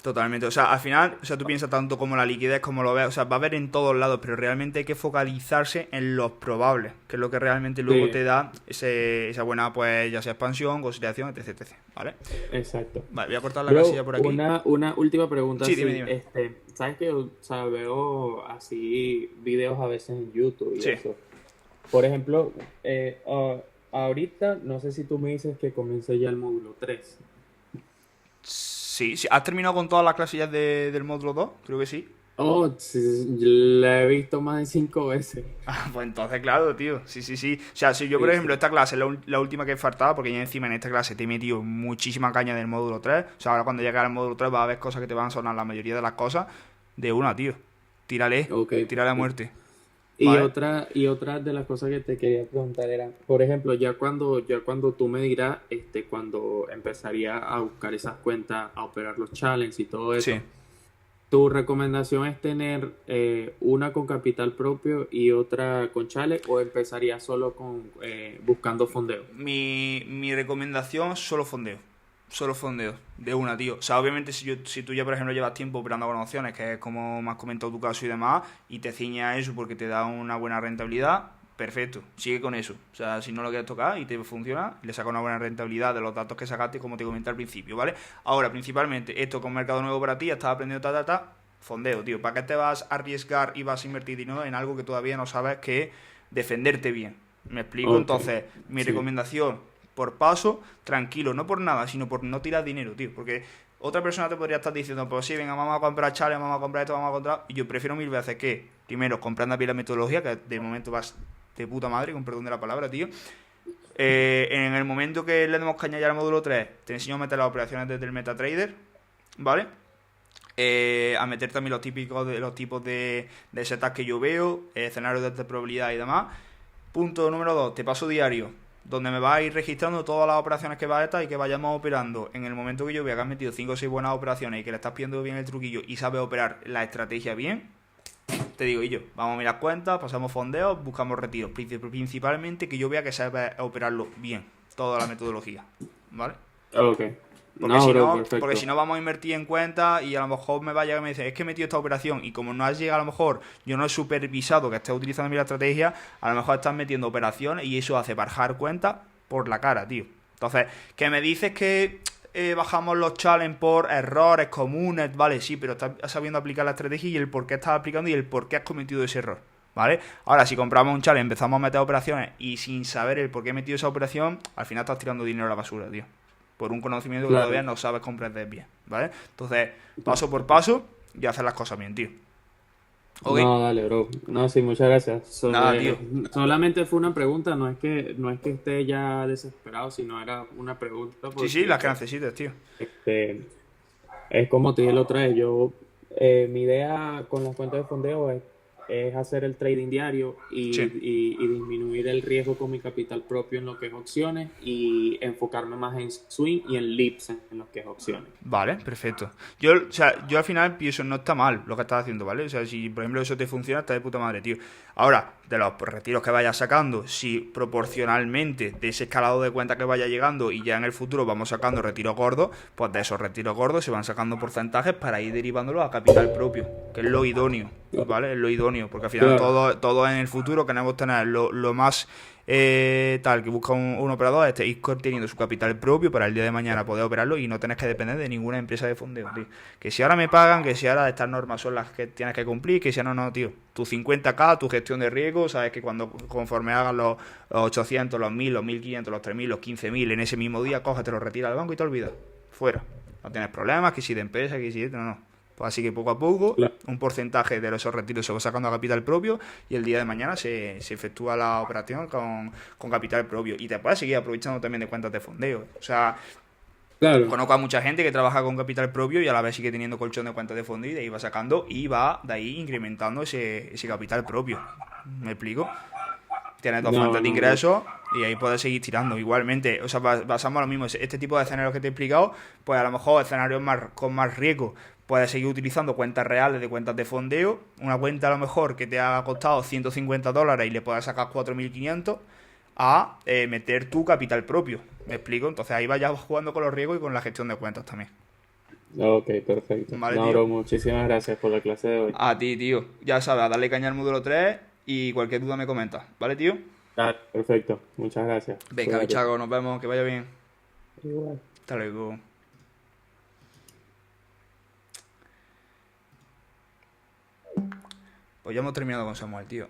Totalmente. O sea, al final, o sea, tú piensas tanto como la liquidez, como lo ves, o sea, va a haber en todos lados, pero realmente hay que focalizarse en los probables, que es lo que realmente luego Sí, te da esa buena, pues, ya sea expansión, conciliación, etc, etc. ¿Vale? exacto. Vale, voy a cortar la casilla Bro, por aquí. una última pregunta, Sí, dime, sí, dime. ¿sabes que yo, o sea, veo así videos a veces en YouTube y Sí. eso? Por ejemplo, ahorita, no sé si tú me dices que comencé ya el módulo 3. Sí, sí. ¿Has terminado con todas las clasillas del módulo 2? Creo que sí. Oh, sí, la he visto más de 5 veces. Ah, pues entonces, claro, tío. Sí, sí, sí. O sea, si yo, por Sí, ejemplo, sí. esta clase es la última que he faltado, porque ya encima en esta clase te he metido muchísima caña del módulo 3. O sea, ahora cuando llegue al módulo 3 vas a ver cosas que te van a sonar la mayoría de las cosas de una, tío. Tírale, Ok, tírale a perfecto. muerte. Y ¿Vale? otra de las cosas que te quería preguntar era, por ejemplo, ya cuando tú me dirás, cuando empezaría a buscar esas cuentas, a operar los challenges y todo Sí. eso, ¿tu recomendación es tener una con capital propio y otra con challenge o empezaría solo con buscando fondeo? Mi recomendación, solo fondeo. Solo fondeo. De una, tío. O sea, obviamente si tú ya, por ejemplo, llevas tiempo operando con opciones, que es como me has comentado tu caso y demás, y te ciñas a eso porque te da una buena rentabilidad, perfecto. Sigue con eso. O sea, si no lo quieres tocar y te funciona, le saca una buena rentabilidad de los datos que sacaste, como te comenté al principio, ¿vale? Ahora, principalmente, esto con mercado nuevo para ti, estás aprendiendo fondeo, tío. ¿Para qué te vas a arriesgar y vas a invertir dinero en algo que todavía no sabes que defenderte bien? ¿Me explico? Ok, Entonces, mi sí, recomendación, por paso, tranquilo, no por nada, sino por no tirar dinero, tío. Porque otra persona te podría estar diciendo, pues sí, venga, vamos a comprar chales, vamos a comprar esto, vamos a comprar. Y yo prefiero mil veces que, primero, comprando a pie la metodología, que de momento vas de puta madre, con perdón de la palabra, tío. En el momento que le demos caña ya al módulo 3 te enseño a meter las operaciones desde el MetaTrader, ¿vale? A meter también los tipos de setups que yo veo, escenarios de alta probabilidad y demás. Punto número 2, te paso diario, donde me vas a ir registrando todas las operaciones que vas a estar y que vayamos operando. En el momento que yo vea que has metido 5 o 6 buenas operaciones y que le estás pidiendo bien el truquillo y sabes operar la estrategia bien, te digo, y yo, vamos a mirar cuentas, pasamos fondeos, buscamos retiros. Principalmente que yo vea que sabes operarlo bien, toda la metodología, ¿vale? ok. No, bro, Porque si perfecto. no vamos a invertir en cuenta y a lo mejor me va a llegar y me dice, es que he metido esta operación y como no has llegado a lo mejor, yo no he supervisado que estés utilizando mi estrategia, a lo mejor estás metiendo operaciones y eso hace bajar cuentas por la cara, tío. Entonces, que me dices que bajamos los challenge por errores comunes, vale, sí, pero estás sabiendo aplicar la estrategia y el por qué estás aplicando y el por qué has cometido ese error. ¿Vale? Ahora, si compramos un challenge, empezamos a meter operaciones y sin saber el por qué he metido esa operación, al final estás tirando dinero a la basura, tío, por un conocimiento que todavía Claro. no sabes comprender bien, ¿vale? Entonces, paso por paso y hacer las cosas bien, tío. ¿Ok? No, dale, bro. No, sí, muchas gracias. Nada, tío. Solamente fue una pregunta, no es que esté ya desesperado, sino era una pregunta Sí, sí, las porque que pues, necesites, tío. este, es como te dije la otra vez, mi idea con las cuentas de fondeo es hacer el trading diario y, Sí. y disminuir el riesgo con mi capital propio en lo que es opciones y enfocarme más en swing y en lips en lo que es opciones. Vale, perfecto. Yo al final pienso, no está mal lo que estás haciendo, ¿vale? O sea, si por ejemplo eso te funciona, está de puta madre, tío. Ahora, de los retiros que vayas sacando, si proporcionalmente de ese escalado de cuenta que vaya llegando y ya en el futuro vamos sacando retiros gordos, pues de esos retiros gordos se van sacando porcentajes para ir derivándolos a capital propio, que es lo idóneo, ¿vale? Es lo idóneo, porque al final Claro, todo en el futuro queremos tener lo más tal que busca un operador, ir teniendo su capital propio para el día de mañana poder operarlo y no tenés que depender de ninguna empresa de fondeo, tío. Que si ahora me pagan, que si ahora estas normas son las que tienes que cumplir, que si no, no, tío. Tu 50K, tu gestión de riesgo, sabes que conforme hagas los 800, los 1000, los 1500, los 3000, los 15000 en ese mismo día, coges, te los retira al banco y te olvidas. Fuera. No tienes problemas, que si de empresa, que si no, no. Pues así que poco a poco, Claro. un porcentaje de esos retiros se va sacando a capital propio y el día de mañana se efectúa la operación con capital propio. Y te puedes seguir aprovechando también de cuentas de fondeo. O sea, Claro. conozco a mucha gente que trabaja con capital propio y a la vez sigue teniendo colchón de cuentas de fondeo y de ahí va sacando y va de ahí incrementando ese capital propio. ¿Me explico? Tienes dos No, fuentes de no, no. ingresos y ahí puedes seguir tirando. Igualmente, o sea, basamos a lo mismo. Este tipo de escenarios que te he explicado, pues a lo mejor escenarios con más riesgo, puedes seguir utilizando cuentas reales de cuentas de fondeo. Una cuenta a lo mejor que te ha costado $150 y le puedes sacar 4.500 a meter tu capital propio. ¿Me explico? Entonces ahí vayas jugando con los riesgos y con la gestión de cuentas también. Ok, perfecto. ¿Vale, No, tío? bro, muchísimas gracias por la clase de hoy. A ti, tío. Ya sabes, a darle caña al módulo 3 y cualquier duda me comentas. ¿Vale, tío? Dale, perfecto. Muchas gracias. Venga, Cuídate. bichaco, nos vemos, que vaya bien. Igual. Hasta luego. Pues ya hemos terminado con Samuel, tío.